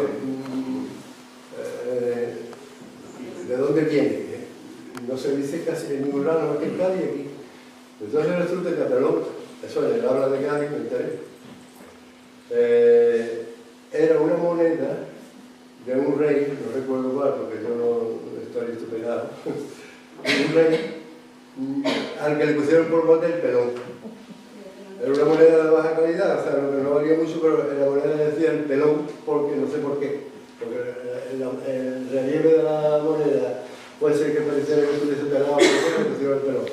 ¿de dónde viene? No se dice casi en ningún lado, más que en Cádiz aquí. Entonces resulta que a pelón, eso en el habla de Cádiz, me enteré. Era una moneda de un rey, no recuerdo cuál, porque yo no estoy estupendado, de un rey al que le pusieron por mote el pelón. Era una moneda de baja calidad, o sea, no valía mucho, pero la moneda decía el pelón, porque no sé por qué. Porque el relieve de la moneda puede ser que pareciera que estuviese pelado, pero le pusieron el pelón.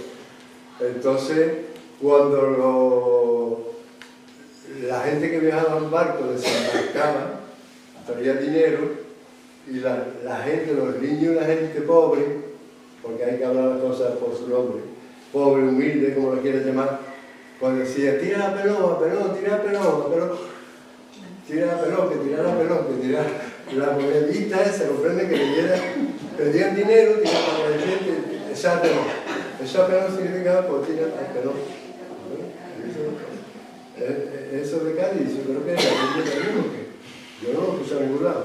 Entonces, cuando la gente que viajaba en barco desembarcaba, traía dinero, y la gente, los niños y la gente pobre, porque hay que hablar las cosas por su nombre, pobre, humilde, como lo quieras llamar, pues decía, tira a pelón, tira a pelón, tira a pelón, que tirara la monedita esa, comprende que le dieran dinero, tiraban a la gente, echar pelón. Echar pelón significa, pues tira a pelón. Eso de Cádiz, yo creo que es la gente de mismo, que yo no lo puse a ningún lado.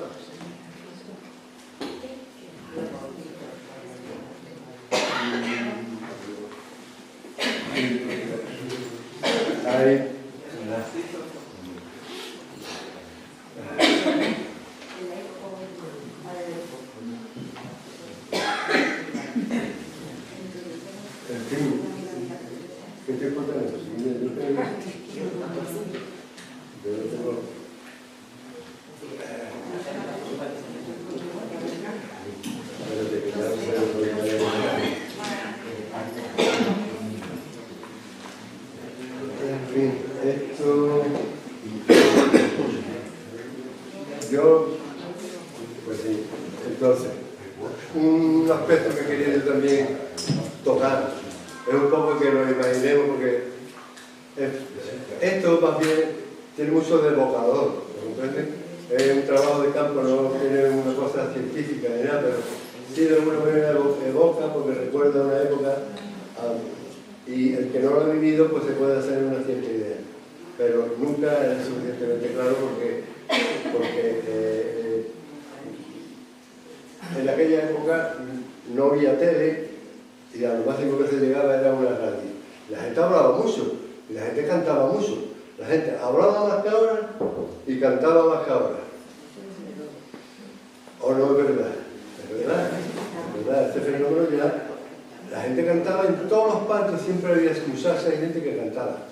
En fin, ¿qué te importa eso? Pues sí, entonces, un aspecto que quería yo también tocar es un poco que lo imaginemos, porque esto más bien tiene mucho de evocador, ¿comprende? Es un trabajo de campo, no tiene una cosa científica ni nada, pero sí de alguna manera evoca, porque recuerda una época, y el que no lo ha vivido pues se puede hacer una cierta idea, pero nunca es suficientemente claro porque en aquella época no había tele y a lo máximo que se llegaba era una radio. La gente hablaba mucho y la gente cantaba mucho. La gente hablaba más que ahora y cantaba más que ahora. ¿O no es verdad? Es verdad. Es verdad. Este fenómeno ya... La gente cantaba en todos los patios, siempre había escucharse, hay gente que cantaba.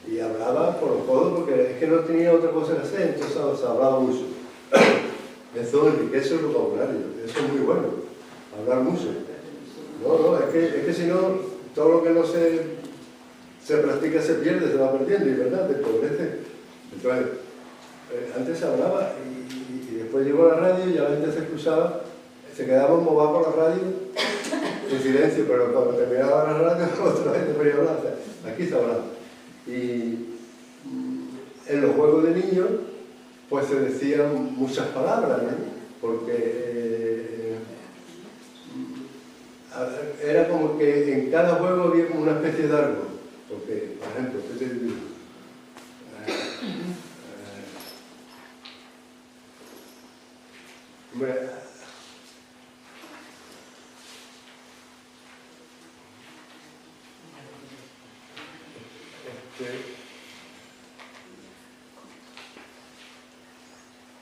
Y hablaba por los codos porque es que no tenía otra cosa que hacer, entonces se hablaba mucho. Eso enriquece el vocabulario, eso es muy bueno, hablar mucho. No, es que si no, todo lo que no se practica se pierde, se va perdiendo, y verdad, te empobrece. Entonces, antes se hablaba y después llegó la radio y ya la gente se escuchaba, se quedaba embobado por la radio en silencio, pero cuando terminaba la radio otra vez podía hablar, o sea, aquí se hablaba. Y en los juegos de niños pues se decían muchas palabras, ¿no? Porque era como que en cada juego había como una especie de árbol, porque, por ejemplo, ¿qué te digo?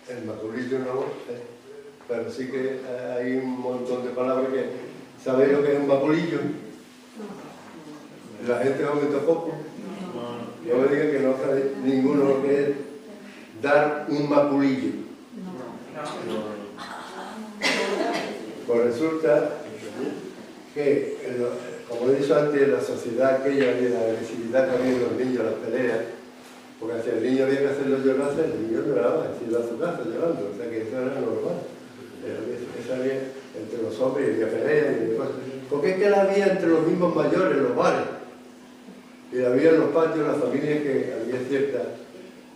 El maculillo no, pero sí que hay un montón de palabras que... ¿Sabéis lo que es un maculillo? La gente aumenta poco. No me digan que no sabe ninguno lo que es dar un maculillo. Pues resulta que, como he dicho antes, la sociedad aquella de la agresividad que había en los niños, las peleas, porque hacia el niño había que hacerlo llorar, el niño lloraba, se iba a su casa llorando, o sea que eso era normal. Esa había entre los hombres, y había peleas y cosas. Porque es que la había entre los mismos mayores, en los bares. Y la había en los patios, las familias que había cierta,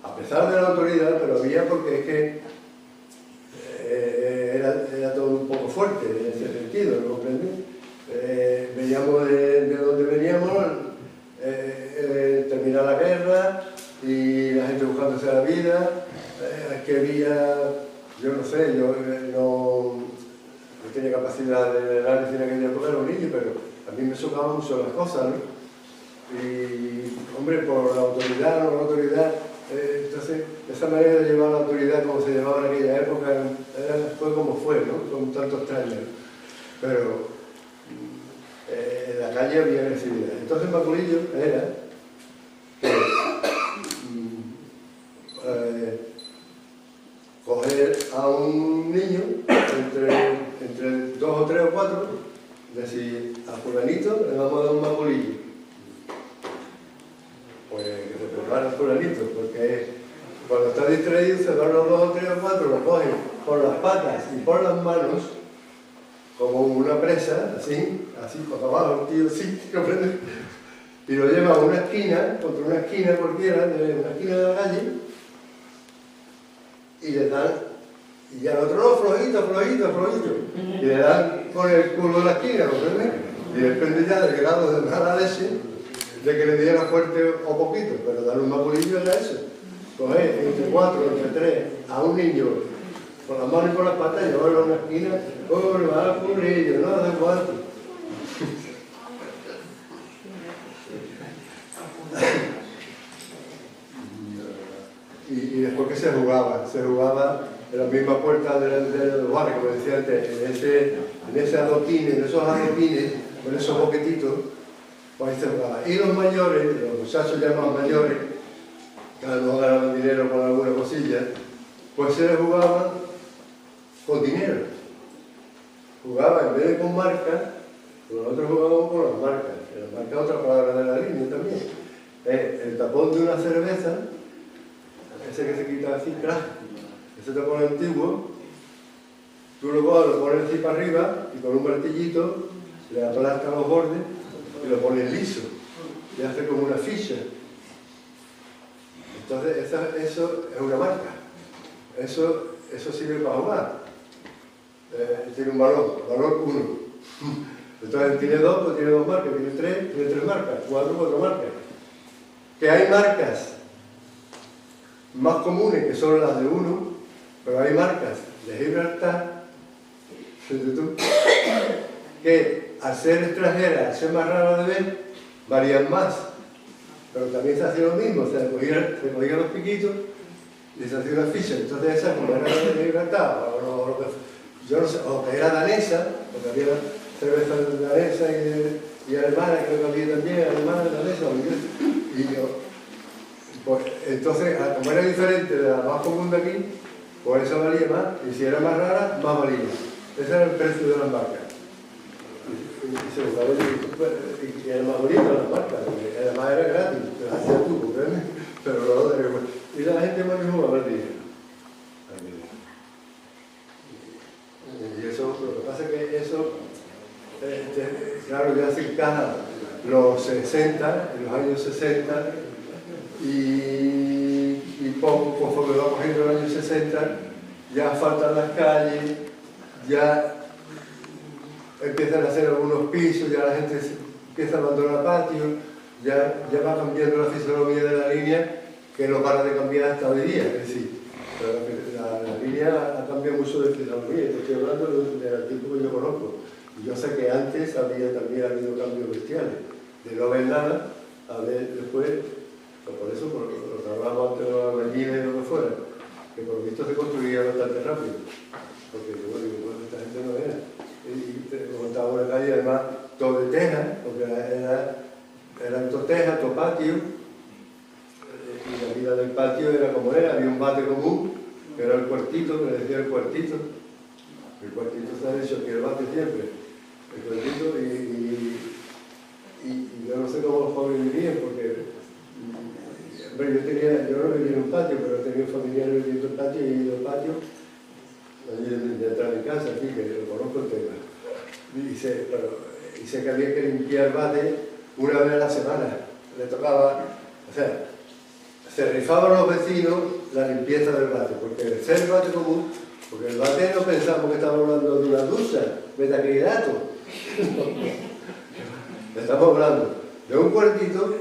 a pesar de la autoridad, pero había porque es que era todo un poco fuerte en ese sentido, ¿no comprendés? Veíamos de donde veníamos, terminar la guerra y la gente buscándose la vida, que había, yo no sé, yo no tenía capacidad de análisis en aquella época, era un niño, pero a mí me chocaban mucho las cosas, ¿no? Y, hombre, por la autoridad, no la autoridad, entonces, esa manera de llevar la autoridad como se llevaba en aquella época, fue como fue, ¿no? Con tantos extraños. Pero en la calle había agresividad. Entonces, Maculillo era coger a un niño entre 2 o 3 o 4, decir, a fulanito le vamos a dar un Maculillo. Pues que se prepara fulanito, porque cuando está distraído se van los 2 o 3 o 4, lo cogen por las patas y por las manos, como una presa, así para abajo, tío, sí, ¿comprendes? Y lo lleva a una esquina, contra una esquina cualquiera, una esquina de la calle, y le dan, y al otro no, flojito, y le dan con el culo de la esquina, ¿comprendes? Y depende ya del grado de mala leche, de que le diera fuerte o poquito, pero darle un Maculillo era eso. Coger entre 4, entre 3, a un niño con las manos y con las patas, llevarlo a una esquina, oh, le va a dar Maculillo, no hace cuánto. Y después que se jugaba en la misma puerta de los bares, como decía antes, en esos adoquines, con esos boquetitos, pues ahí se jugaba. Y los mayores, los muchachos ya más mayores, que a lo mejor ganaban dinero con alguna cosilla, pues se les jugaba con dinero. Jugaba en vez de con marcas, nosotros jugábamos con las marcas. La marca es otra palabra de la línea también. El tapón de una cerveza, ese que se quita así, crack, ese tapón antiguo, tú lo pones así para arriba y con un martillito le aplastas los bordes y lo pones liso y hace como una ficha. Entonces eso es una marca, eso sirve para jugar. Tiene un valor 1. Entonces tiene 2, pues tiene 2 marcas, tiene 3 marcas, 4 marcas. Que hay marcas más comunes que son las de 1, pero hay marcas de Gibraltar que al ser extranjeras, al ser más raras de ver, varían más. Pero también se hacía lo mismo, se cogían los piquitos y se hacía una ficha. Entonces esa, como era de Gibraltar, yo no sé, o que era danesa, porque había cerveza danesa y alemana, creo que había también alemana, danesa o inglesa. Pues, entonces, como era diferente de la más común de aquí, pues esa valía más, y si era más rara, más valía. Ese era el precio de las marcas. Y se buscaba y era más bonito las marcas, porque además era gratis, te las hacías tú, ¿comprendes? Pero luego de después. Y la gente más que jugaba el dinero. Y eso, lo que pasa es que eso, claro, ya se encaja los 60, en los años 60, y poco, conforme va cogiendo los años 60, ya faltan las calles, ya empiezan a hacer algunos pisos, ya la gente empieza a abandonar patios, ya va cambiando la fisonomía de la línea, que no para de cambiar hasta hoy día. Es decir, la línea ha cambiado mucho de fisonomía, estoy hablando del tiempo que yo conozco. Y yo sé que antes también ha habido cambios bestiales, de no ver nada a ver después. Por eso, por lo que hablábamos antes de los albañiles y lo que fuera, que por lo visto se construía bastante rápido, porque bueno, esta gente no era. Y te contábamos en la calle, además, todo de teja, porque eran todo teja, todo patio, y la vida del patio era como era, había un bate común, que era el cuartito, que le decía el cuartito. El cuartito se ha dicho que el bate siempre, el cuartito, y yo no sé cómo los jóvenes vivían, porque yo no vivía en un patio, pero tenía familiares viviendo en el patio y he ido al patio, allí detrás de mi casa, aquí, que lo conozco el tema. Y sé que había que limpiar el bate una vez a la semana. Le tocaba, o sea, se rifaban los vecinos la limpieza del bate, porque el ser el bate común, porque el bate no pensamos que estamos hablando de una ducha, metacrilato. Estamos hablando de un cuartito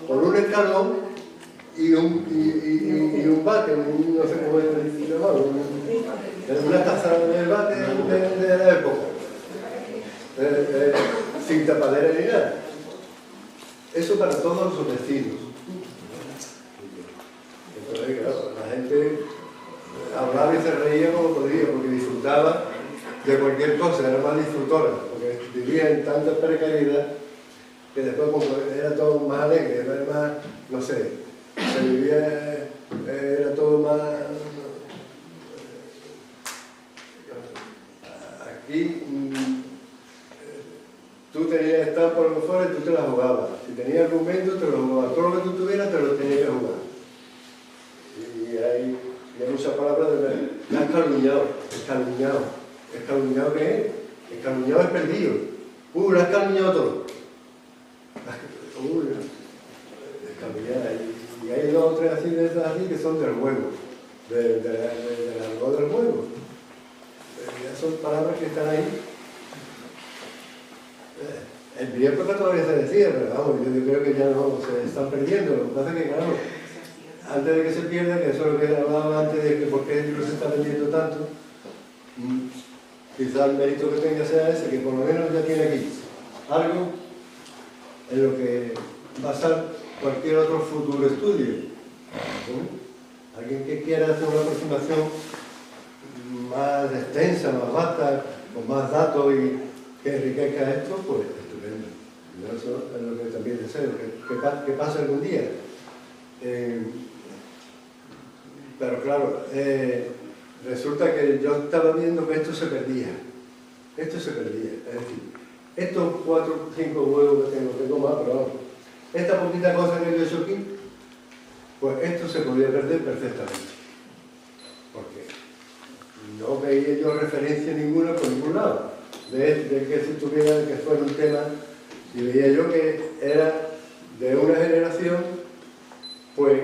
con un escalón y un bate, no sé cómo es llamado, una taza de bate de la época, sin tapadera ni nada. Eso para todos los vecinos. Entonces, claro, la gente hablaba y se reía como podía, porque disfrutaba de cualquier cosa, era más disfrutora, porque vivía en tanta precariedad que después como era todo más alegre, era más, no sé, se vivía, era todo más... Aquí tú tenías que estar por lo fuera y tú te la jugabas. Si tenías argumento, te lo jugabas. Todo lo que tú tuvieras, te lo tenías que jugar. Y hay muchas palabras de escalumniado, escalumniado. ¿Escalumniado qué es? Escalumniado es perdido. Lo has calumniado todo. Escalumniado. Y hay dos o tres así de esas así que son del juego, del argot del juego. Son palabras que están ahí. En mi época todavía se decía, pero vamos, yo creo que ya no se están perdiendo. Lo que pasa es que, claro, antes de que se pierda, que eso es lo que hablaba antes de que por qué el libro se está vendiendo tanto, quizá el mérito que tenga sea ese, que por lo menos ya tiene aquí algo en lo que basar cualquier otro futuro estudio. Alguien que quiera hacer una aproximación más extensa, más vasta, con más datos y que enriquezca esto, pues estupendo. Eso es lo que también deseo, que pase algún día. Pero claro, resulta que yo estaba viendo que esto se perdía. Esto se perdía. Es decir, estos 4 o 5 huevos que tengo más, pero vamos, esta poquita cosa que yo he hecho aquí, pues esto se podía perder perfectamente. Porque no veía yo referencia ninguna por ningún lado. De que se tuviera, que fuera un tema, y veía yo que era de una generación, pues,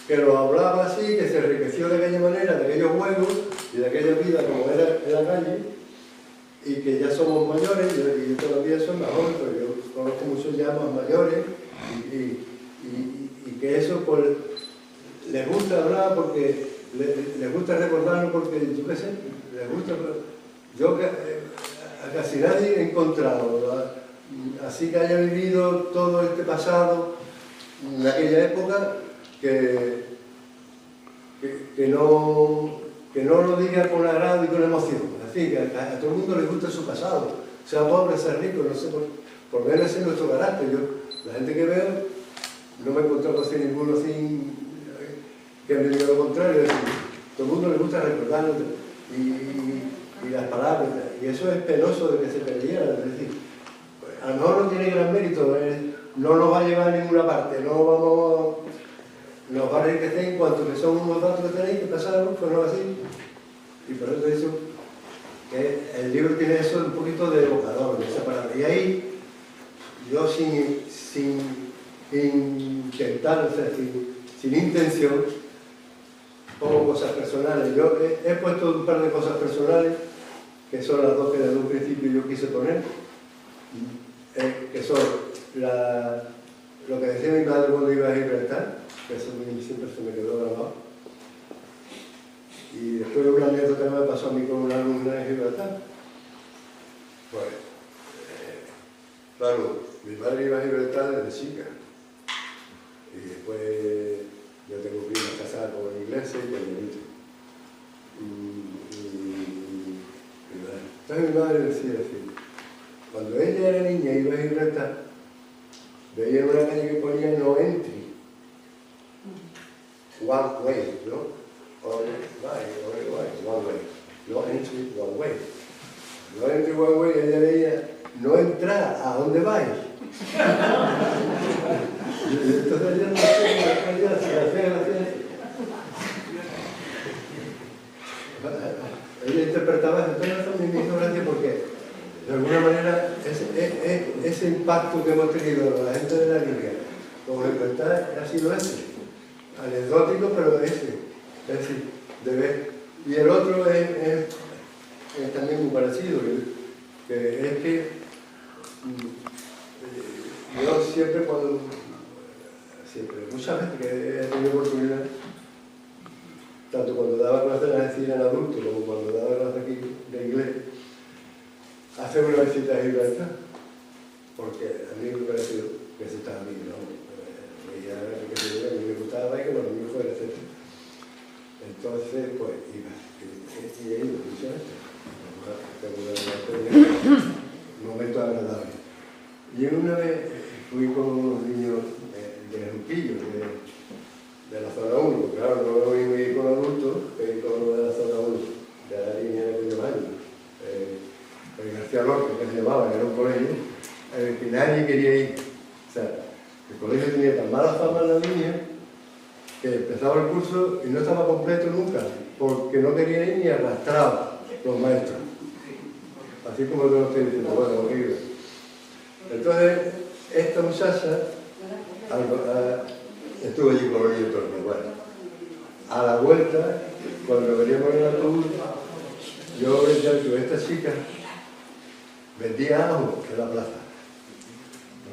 que lo hablaba así, que se enriqueció de aquella manera, de aquellos juegos y de aquella vida como era en la calle, y que ya somos mayores, y yo todavía soy más joven, pero yo conozco muchos ya más mayores, y que eso pues les gusta hablar porque les gusta recordarlo, porque yo qué sé, les gusta. Yo a casi nadie he encontrado, ¿verdad? Así que haya vivido todo este pasado en aquella época, que no lo diga con agrado y con emoción. Así que a todo el mundo le gusta su pasado, sea pobre, sea rico, no sé, por ver ese nuestro carácter. La gente que veo, no me he encontrado casi ninguno así que me diga lo contrario. Es decir, todo el mundo le gusta recordarlo y las palabras, y eso es penoso de que se perdiera. Es decir, a lo mejor no tiene gran mérito, no nos va a llevar a ninguna parte, nos va a enriquecer en cuanto que son unos datos que tenéis que pasaron, fueron así, y por eso eso, que el libro tiene eso un poquito de evocador, de esa palabra. Y ahí, yo sin intentar, o sea, sin intención, pongo cosas personales. Yo he puesto un par de cosas personales, que son las dos que desde un principio yo quise poner, que son lo que decía mi madre cuando iba a Gibraltar, que eso siempre se me quedó grabado, y después una anécdota que me pasó a mí con una alumna en Gibraltar. Pues, claro, mi madre iba a Gibraltar desde chica, y después yo tengo primas casadas con ingleses y con bonitos. Entonces mi madre decía así, cuando ella era niña y iba a Gibraltar, veía en una calle que ponía no entry, one way, ¿no? One way, no entry, one way. No entry, one way, ella veía no entrar, ¿a dónde vais? Entonces yo no sé si hacía. Ella interpretaba eso, entonces eso me hizo gracia porque de alguna manera ese impacto que hemos tenido la gente de la línea como libertad ha sido ese, anecdótico pero ese, es decir, de ver. Y el otro es también muy parecido, que es que yo siempre muchas veces que he tenido oportunidad, tanto cuando daba clases de cine en adulto como cuando daba clases aquí de inglés, hacer una visita a Gibraltar, porque a mí me pareció que eso estaba bien, ¿no? A mí me gustaba que los niños fueran, etc. Entonces, pues, iba, y he ido muchas veces. Un momento agradable. Y una vez fui con unos niños de Junquillo, de la zona 1, claro, no lo mismo ir con adultos que con los de la zona 1, de la línea de aquellos años. El García Lorca, que se llamaba, que era un colegio, que nadie quería ir. O sea, el colegio tenía tan mala fama en la línea que empezaba el curso y no estaba completo nunca, porque no querían ir ni arrastrados los maestros. Así como yo lo estoy diciendo, bueno, horrible. Entonces, esta muchacha estuvo allí con los niños todos. Bueno, a la vuelta, cuando veníamos en el autobús, yo veía que esta chica vendía ajo en la plaza.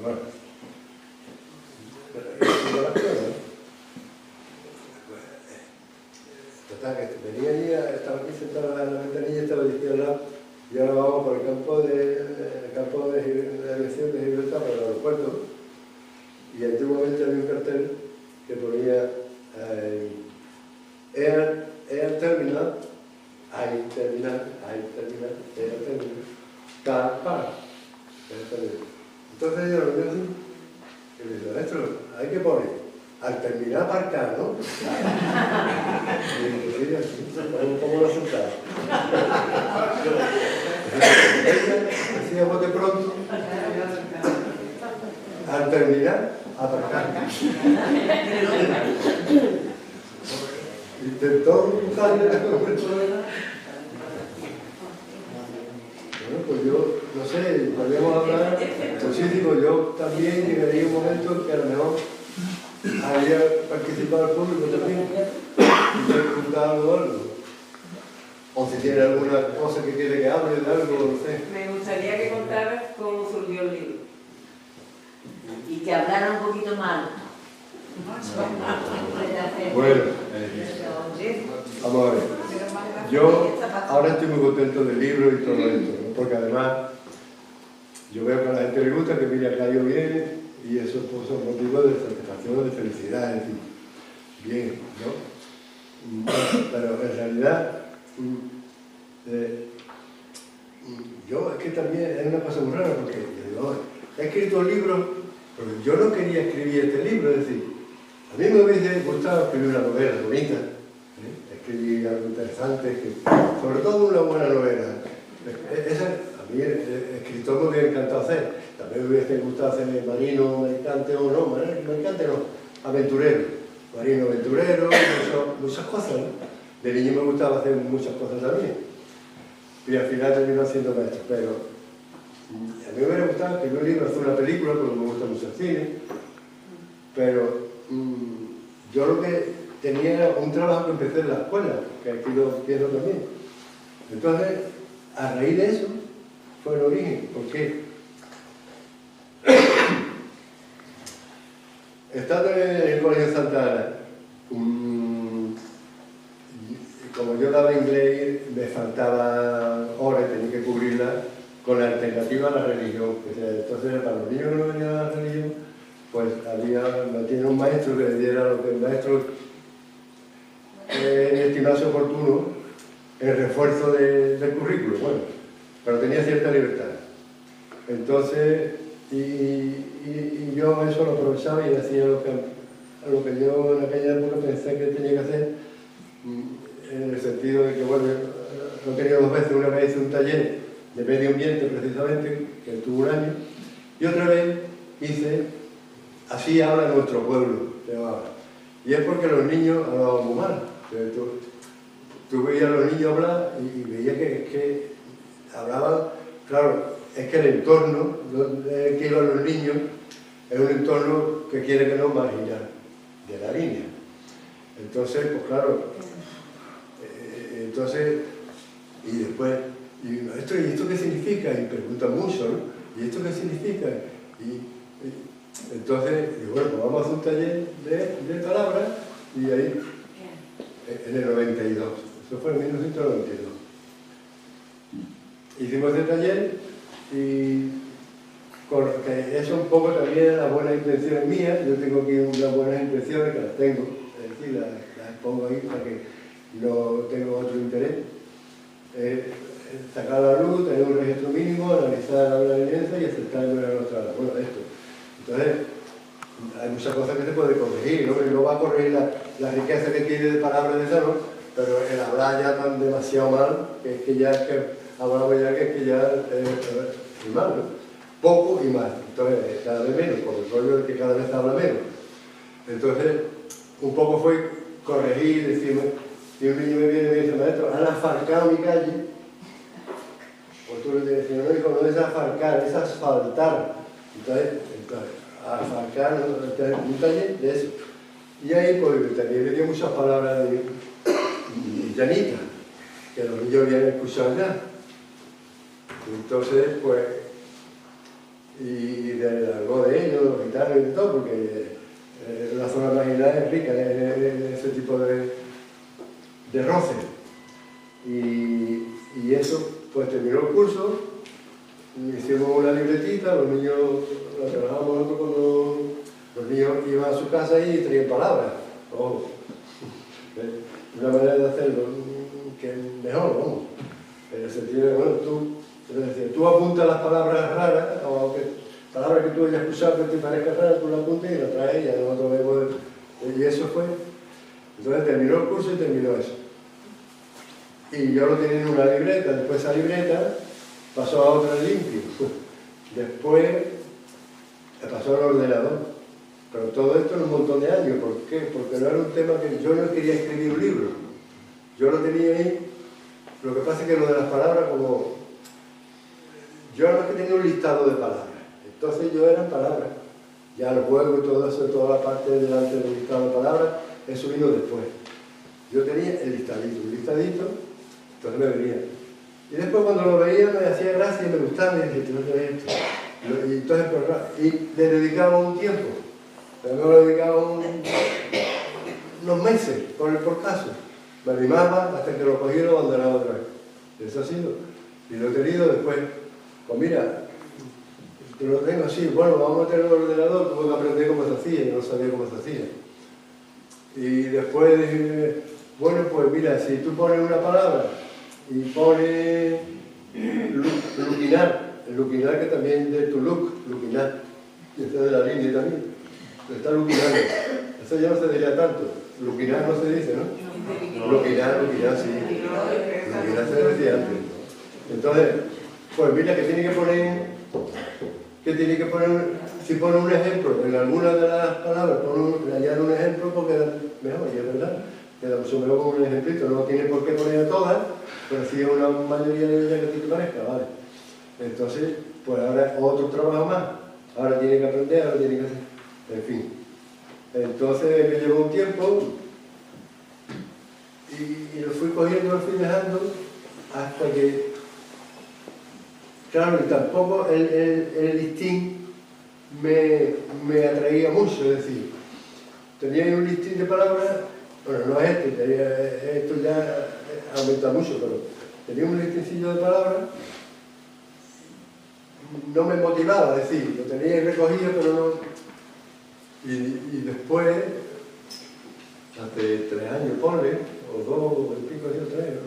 Bueno, total, que venía allí, estaba aquí sentada en la ventanilla, estaba aquí al lado, y ahora vamos por el campo de elección de Gibraltar para el aeropuerto, y antiguamente había un cartel que ponía Air Terminal, Air Terminal, Car Park. Entonces yo lo veo así, y le digo, maestro, hay que poner, al terminar aparcar, ¿no? Y digo, sí, así, ¿cómo lo sentaba? Decía bote pronto, al terminar, aparcar. Intentó buscarle la cobertura. Bueno, pues yo, no sé, podríamos hablar, pues sí, digo, yo también llegaría un momento que a lo mejor habría participado el público también, y preguntado algo. O si tiene alguna cosa que quiere que hable de algo, no sé. Me gustaría que contaras cómo surgió el libro. Y que hablara un poquito más. Bueno, vamos a ver. Yo ahora estoy muy contento del libro y todo esto, ¿no? Porque además yo veo que a la gente le gusta, que Miriam Cayo viene, y eso pues, son motivos de satisfacción, de felicidad, es decir, bien, ¿no? Pero en realidad, yo es que también es una cosa muy rara, porque yo digo, he escrito libros, pero yo no quería escribir este libro, es decir, a mí me hubiese gustado escribir una novela bonita, escribir algo interesante, sobre todo una buena novela. A mí el escritor me hubiera encantado hacer. También me hubiese gustado hacer marino, mercante o no, mercante no, aventurero. Marino, aventurero, muchas cosas, ¿no? De niño me gustaba hacer muchas cosas también. Y al final terminó siendo maestro, pero a mí me hubiera gustado escribir un libro, hacer una película, porque me gusta mucho el cine, pero yo lo que tenía era un trabajo que empecé en la escuela, que aquí lo pienso también. Entonces, a raíz de eso, fue el origen, porque estando en el Colegio Santa Ana, como yo daba inglés, me faltaba horas, tenía que cubrirla con la alternativa a la religión. Entonces, para los niños que no venían a la religión, pues tiene un maestro que le diera lo que el maestro estimase oportuno, el refuerzo del currículo, bueno, pero tenía cierta libertad. Entonces, y yo eso lo aprovechaba y hacía lo que yo en aquella época pensé que tenía que hacer, en el sentido de que, bueno, lo he tenido dos veces. Una vez hice un taller de medio ambiente precisamente, que estuvo un año, y otra vez 15, así habla nuestro pueblo, se llamaba. Y es porque los niños hablaban muy mal. Tú veías a los niños hablar y veías que hablaban, claro, es que el entorno donde que iban los niños es un entorno que quiere que no marginal de la línea. Entonces, pues claro, y después, ¿y esto qué significa? Y preguntan mucho, ¿no? ¿Y esto qué significa? Entonces, bueno, pues vamos a hacer un taller de palabras y ahí, en el 92, eso fue en 1992. Hicimos ese taller y que eso un poco también las buenas intenciones mías, yo tengo aquí unas buenas intenciones que las tengo, es decir, las pongo ahí para que no tengo otro interés. Sacar a la luz, tener un registro mínimo, analizar la evidencia y aceptar el nuestra. Bueno, esto. Entonces, hay muchas cosas que se puede corregir, ¿no? Y no va a corregir la riqueza que tiene de palabras de eso, ¿no? Pero el hablar ya tan demasiado mal, que es que ya es que hablamos ya que es que ya es mal, ¿no? Poco y mal. Entonces, cada vez menos, por el rollo de que cada vez se habla menos. Entonces, un poco fue corregir, decirme, si un niño me viene y me dice, maestro, han asfaltado mi calle, pues tú le tienes que decir, no, hijo, no es asfaltar, es asfaltar. Entonces asfaltar, un taller de eso. Y ahí, pues, también le dio muchas palabras de llanitas, que los niños habían escuchado ya. Entonces, pues, y de algo de ellos, los gitanos y de todo, porque la zona marginal es rica en ese tipo de roce. Y eso, pues terminó el curso, hicimos una libretita, los niños la trabajábamos nosotros cuando los niños iban a su casa y traían palabras. Ojo, una manera de hacerlo que es mejor, vamos. En el sentido de, bueno, tú apuntas las palabras raras, o palabras que tú hayas escuchado que te parezcan raras, tú las apuntas y las traes y ya nosotros vemos. Y eso fue. Entonces terminó el curso y terminó eso. Y yo lo tenía en una libreta, después esa libreta pasó a otra limpio. Después pasó al ordenador. Pero todo esto en un montón de años. ¿Por qué? Porque no era un tema que yo no quería escribir un libro. Yo lo tenía ahí. Lo que pasa es que lo de las palabras, como yo no es que tenía un listado de palabras. Entonces yo eran palabras. Ya el juego y todo eso, toda la parte delante del listado de palabras, eso vino después. Yo tenía el listadito, un listadito, entonces me venía. Y después cuando lo veía me hacía gracia y me gustaba y dije, ¿tú qué es esto? Y entonces, y le dedicaba un tiempo. Luego le dedicaba unos meses, por caso. Me animaba hasta que lo cogí y lo abandonaba otra vez. Eso ha sido. Y lo he tenido después. Pues mira, lo tengo así, bueno, vamos a meterlo en el ordenador, tuve que aprender cómo se hacía, yo no sabía cómo se hacía. Y después dije, bueno, pues mira, si tú pones una palabra y pones luquinar, el luquinar que también de tu look, luquinar, y este de la línea también, está luquinando. Eso ya no se diría tanto, luquinar no se dice, ¿no? Luquinar, sí. Luquinar se decía antes. Entonces, pues mira que tiene que poner, si pone un ejemplo en alguna de las palabras, le añade un ejemplo porque queda mejor, y es verdad, queda mucho mejor con un ejemplito, no tiene por qué poner todas, pero si es una mayoría de ellas que te parezca, ¿vale? Entonces, pues ahora otro trabajo más, ahora tiene que aprender, ahora tiene que hacer, en fin. Entonces me llevó un tiempo y lo fui cogiendo, lo fui dejando, hasta que, claro, y tampoco el listín me atraía mucho, es decir, tenía un listín de palabras, bueno, no es esto ya aumenta mucho, pero tenía un listincillo de palabras, no me motivaba, es decir, lo tenía ahí recogido, pero no. Y después, hace 3 años, ponle, o 2, o el pico de 3,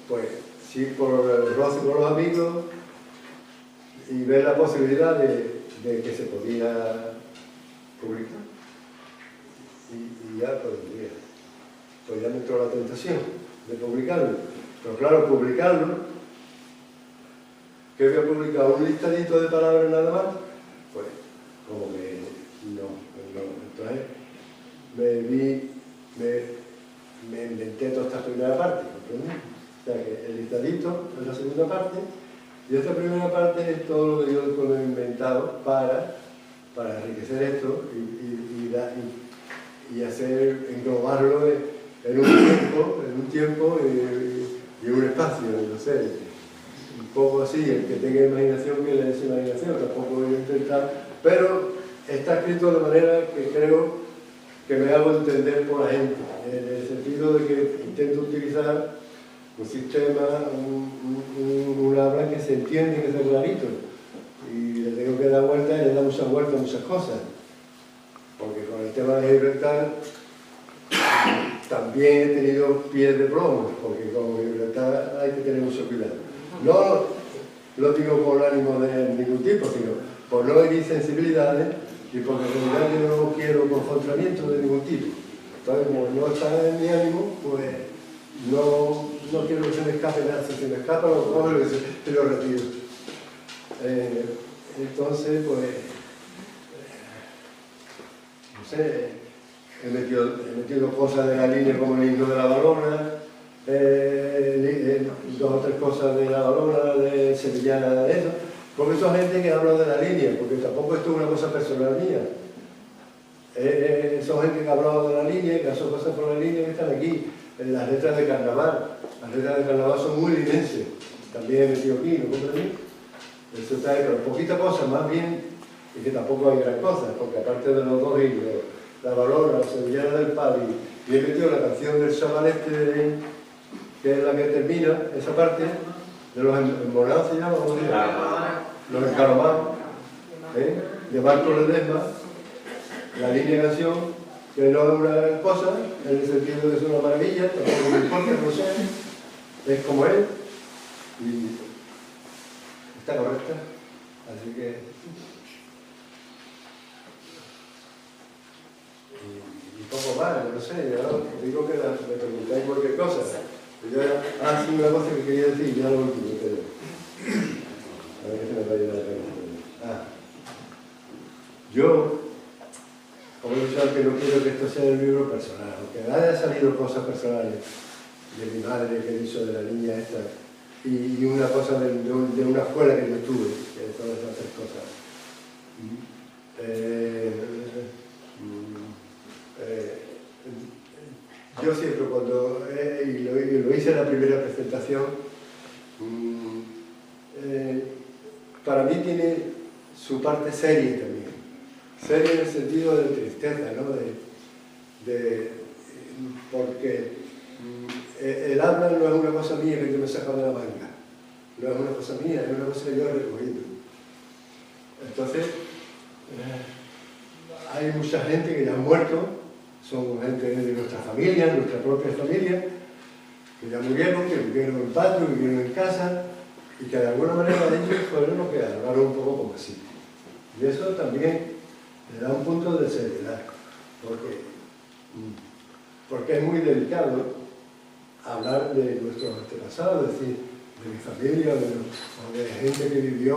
pues sí, por el roce con los amigos y ver la posibilidad de que se podía publicar. Y ya, pues ya me entró la tentación de publicarlo. Pero claro, publicarlo, que había publicado un listadito de palabras nada más, primera parte, ¿comprendés? O sea que el listadito es la segunda parte, y esta primera parte es todo lo que yo después me he inventado para enriquecer esto y hacer, englobarlo en un tiempo y un espacio, no sé, un poco así, el que tenga imaginación que le dé su imaginación, tampoco voy a intentar, pero está escrito de manera que creo que me hago entender por la gente, en el sentido de que intento utilizar un sistema, un habla que se entiende, que es clarito, y le tengo que dar vuelta y le da muchas vueltas a muchas cosas, porque con el tema de Gibraltar también he tenido pies de plomo, porque con Gibraltar hay que tener mucho cuidado. No lo digo por ánimo de ningún tipo, sino por no herir sensibilidades y porque en realidad yo no quiero confrontamiento de ningún tipo. Entonces, como no está en mi ánimo, pues no quiero que se me escape nada. Si se me escapa, lo cojo y lo retiro. Entonces, pues, no sé, he metido cosas de la línea como el himno de la Valona, dos o tres cosas de la Valona, de sevillana, de eso, porque son gente que habla de la línea, porque tampoco esto es una cosa personal mía. Son gente que ha hablado de la línea, que hace cosas por la línea, que están aquí. Las letras de carnaval. Las letras de carnaval son muy linenses. También he metido aquí, ¿no comprendí? Eso está ahí, pero poquita cosa, más bien, y que tampoco hay gran cosa, porque aparte de los dos himnos, la Valona, la sevillana del Pali, y he metido la canción del chaval este, que es la que termina, esa parte, de los enmonados se llama, ¿cómo se llama? Los encaromados, de Marco Ledesma, la línea de canción, que no es una gran cosa, en el sentido de que es una maravilla, tampoco me importa, no sé, es como él, y está correcta, así que... Y poco más, no sé, yo digo que me preguntáis cualquier cosa. Sí, una cosa que quería decir, ya lo último que tengo. A ver qué se me va a llenar la cabeza. Yo, como he dicho antes, no quiero que esto sea un libro personal, aunque haya salido cosas personales de mi madre que he dicho de la niña esta, y una cosa de una escuela que yo tuve, que todas esas tres cosas. Yo siempre cuando, y lo hice en la primera presentación, para mí tiene su parte seria también. Seria en el sentido de tristeza, ¿no? Porque el habla no es una cosa mía que yo me saco de la manga. No es una cosa mía, es una cosa que yo he recogido. Entonces, hay mucha gente que ya ha muerto, son gente de nuestra familia, nuestra propia familia, que ya murieron, que vivieron en patio, vivieron en casa, y que de alguna manera ellos fueron los que hablaron un poco como así. Y eso también le da un punto de seriedad, porque es muy delicado hablar de nuestros antepasados, es decir, de mi familia, o de gente que vivió,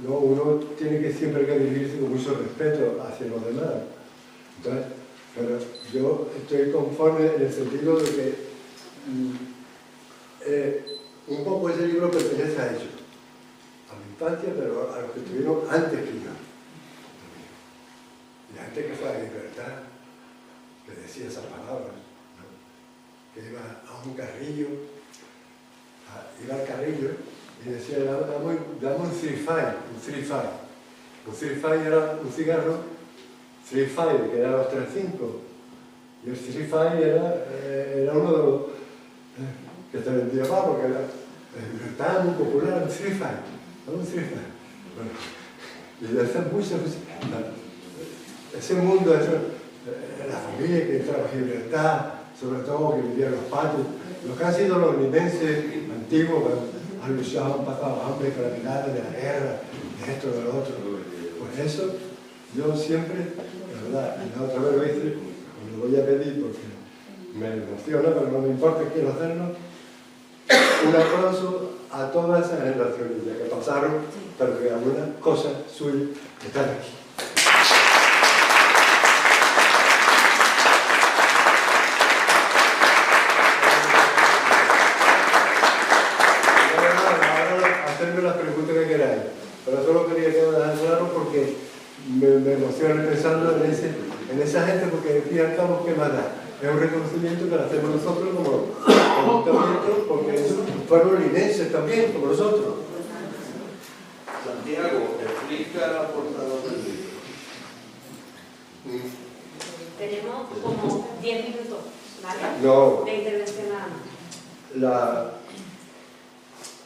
¿no? Uno tiene que siempre que dirigirse con mucho respeto hacia los demás. Entonces, pero yo estoy conforme en el sentido de que un poco ese libro pertenece a ellos, a mi infancia, pero a los que estuvieron antes que yo. Y la gente que fue a Gibraltar, que decía esas palabras, ¿no? Que iba a un carrillo, iba al carrillo y decía, dame un 3-5, un 3-5. Un 3-5 era un cigarro, 3-5, que era los 3-5, y el 3-5 era uno de los que se vendía más, porque estaba muy popular, un 3-5, un 3-5. Bueno, y de hacer muchas veces, ese mundo, la familia que entraba en Gibraltar, sobre todo que vivía en los patios, los que han sido los limenses antiguos, que han luchado, han pasado hambre, calamidades de la guerra, de esto, de lo otro. Pues eso, yo siempre, de verdad, y la otra vez lo hice, lo voy a pedir porque me emociona, pero no me importa, quiero hacerlo. Un aplauso a todas esas generaciones ya que pasaron, pero que algunas cosas suyas están aquí. estoy pensando en esa gente, porque al fin y al cabo, ¿qué más da? Es un reconocimiento que lo hacemos nosotros como ayuntamiento, porque fueron linenses también, como nosotros. Santiago, explica la portada del libro. Tenemos como 10 minutos, ¿vale? No, De intervención nada más.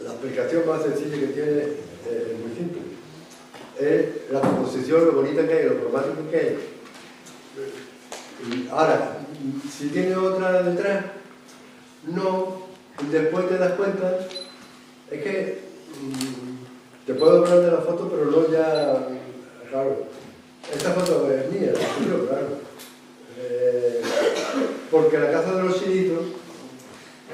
la explicación más sencilla que tiene es muy simple. Es la composición, lo bonita que es, lo cromático que es. Ahora, si tiene otra detrás, no, después te das cuenta, es que te puedo hablar de la foto, pero no ya, claro, esta foto es mía, la suyo, claro. Porque la casa de los chinitos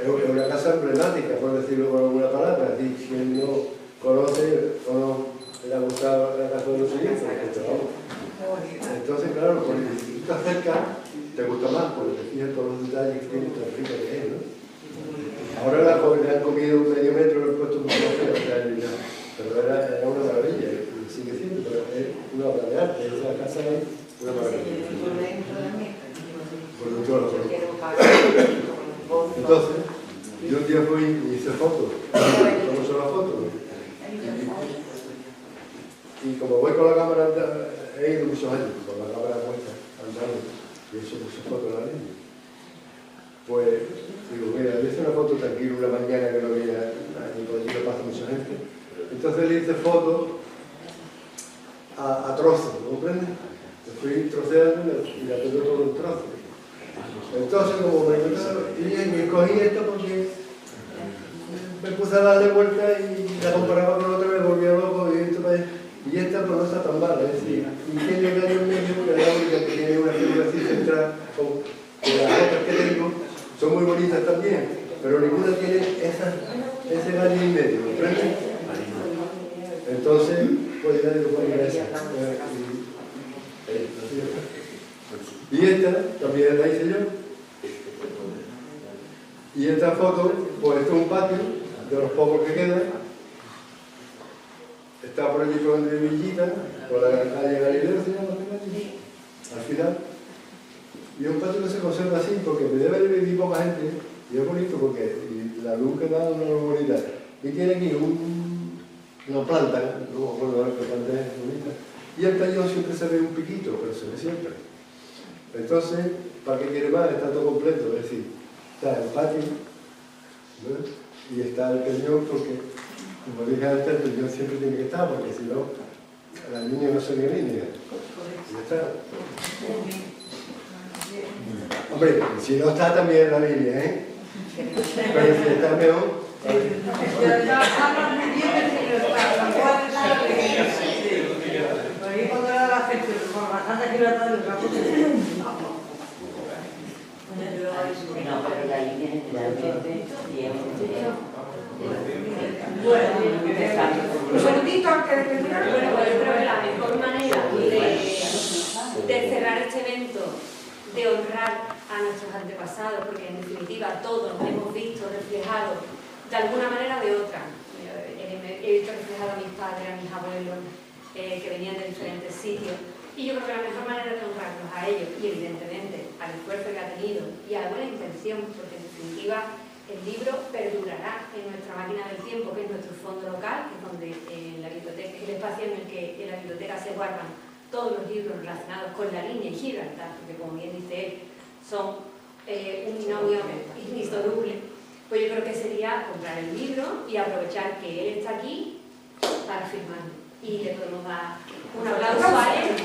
es una casa emblemática, por decirlo con alguna palabra, es decir, quien no conoce o no le ha gustado la casa de los chinitos, entonces, claro, porque si tú estás cerca, te gusta más, porque te fijas todos los detalles que tiene, tan rica que es, ¿no? Ahora le han comido un medio metro, le han puesto un poco pero era una maravilla, sigue siendo, pero es una obra de arte, esa casa es una maravilla. Por dentro de la foto. Entonces, yo un día fui y hice fotos, ¿cómo son las fotos? Y como voy con la cámara, he ido muchos años con la cámara puesta, andando, y he hecho muchas fotos a la niña. Pues, digo, mira, le hice una foto tranquila una mañana que no había, y por allí no pasa mucha gente. Entonces le hice fotos a trozos, ¿no comprendes? Le fui troceando y la tengo todo en trozos. Entonces, como me escogí esto porque me puse a darle vuelta y la comparaba con otra, me volvía loco y esto para allá. Y esta pues no está tan mala, es decir, y tiene un año y medio, que es la única que tiene una figura así central, con las otras que tengo, son muy bonitas también, pero ninguna tiene ese año y medio, ¿comprendes? Entonces, pues ya digo, pues esa. Y esta también la hice yo. Y esta foto, pues esto es un patio de los pocos que quedan. Está por allí por donde Villita, por la calle Galileo, se llama al final. Y es un patio que se conserva así, porque me debe de vivir poca gente, y es bonito porque la luz que da una luz bonita. Y tiene aquí una planta, no me acuerdo qué planta es bonita. Y el cañón siempre se ve un piquito, pero se ve siempre. Entonces, ¿para qué quiere más? Está todo completo, es decir, está el patio, ¿no? Y está el cañón porque, como dije antes, el cañón siempre tiene que estar, porque si no, las niñas no son niñas. Ya está. Hombre, si no está también la línea, ¿eh? Pero si está mejor. No, pero la línea generalmente Un segundito antes de terminar. Bueno, pues yo creo que la mejor manera de cerrar este evento, de honrar a nuestros antepasados, porque en definitiva todos nos hemos visto reflejados de alguna manera o de otra. He visto reflejado a mis padres, a mis abuelos, que venían de diferentes sitios. Y yo creo que la mejor manera de honrarlos a ellos, y evidentemente al esfuerzo que ha tenido y a la buena intención, porque en definitiva el libro perdurará en nuestra máquina del tiempo, que es nuestro fondo local, que es donde la biblioteca, es el espacio en el que en la biblioteca se guardan todos los libros relacionados con la línea y Gibraltar, porque como bien dice él, son un binomio indisoluble. Pues yo creo que sería comprar el libro y aprovechar que él está aquí para firmarlo. Y le podemos dar un aplauso a él.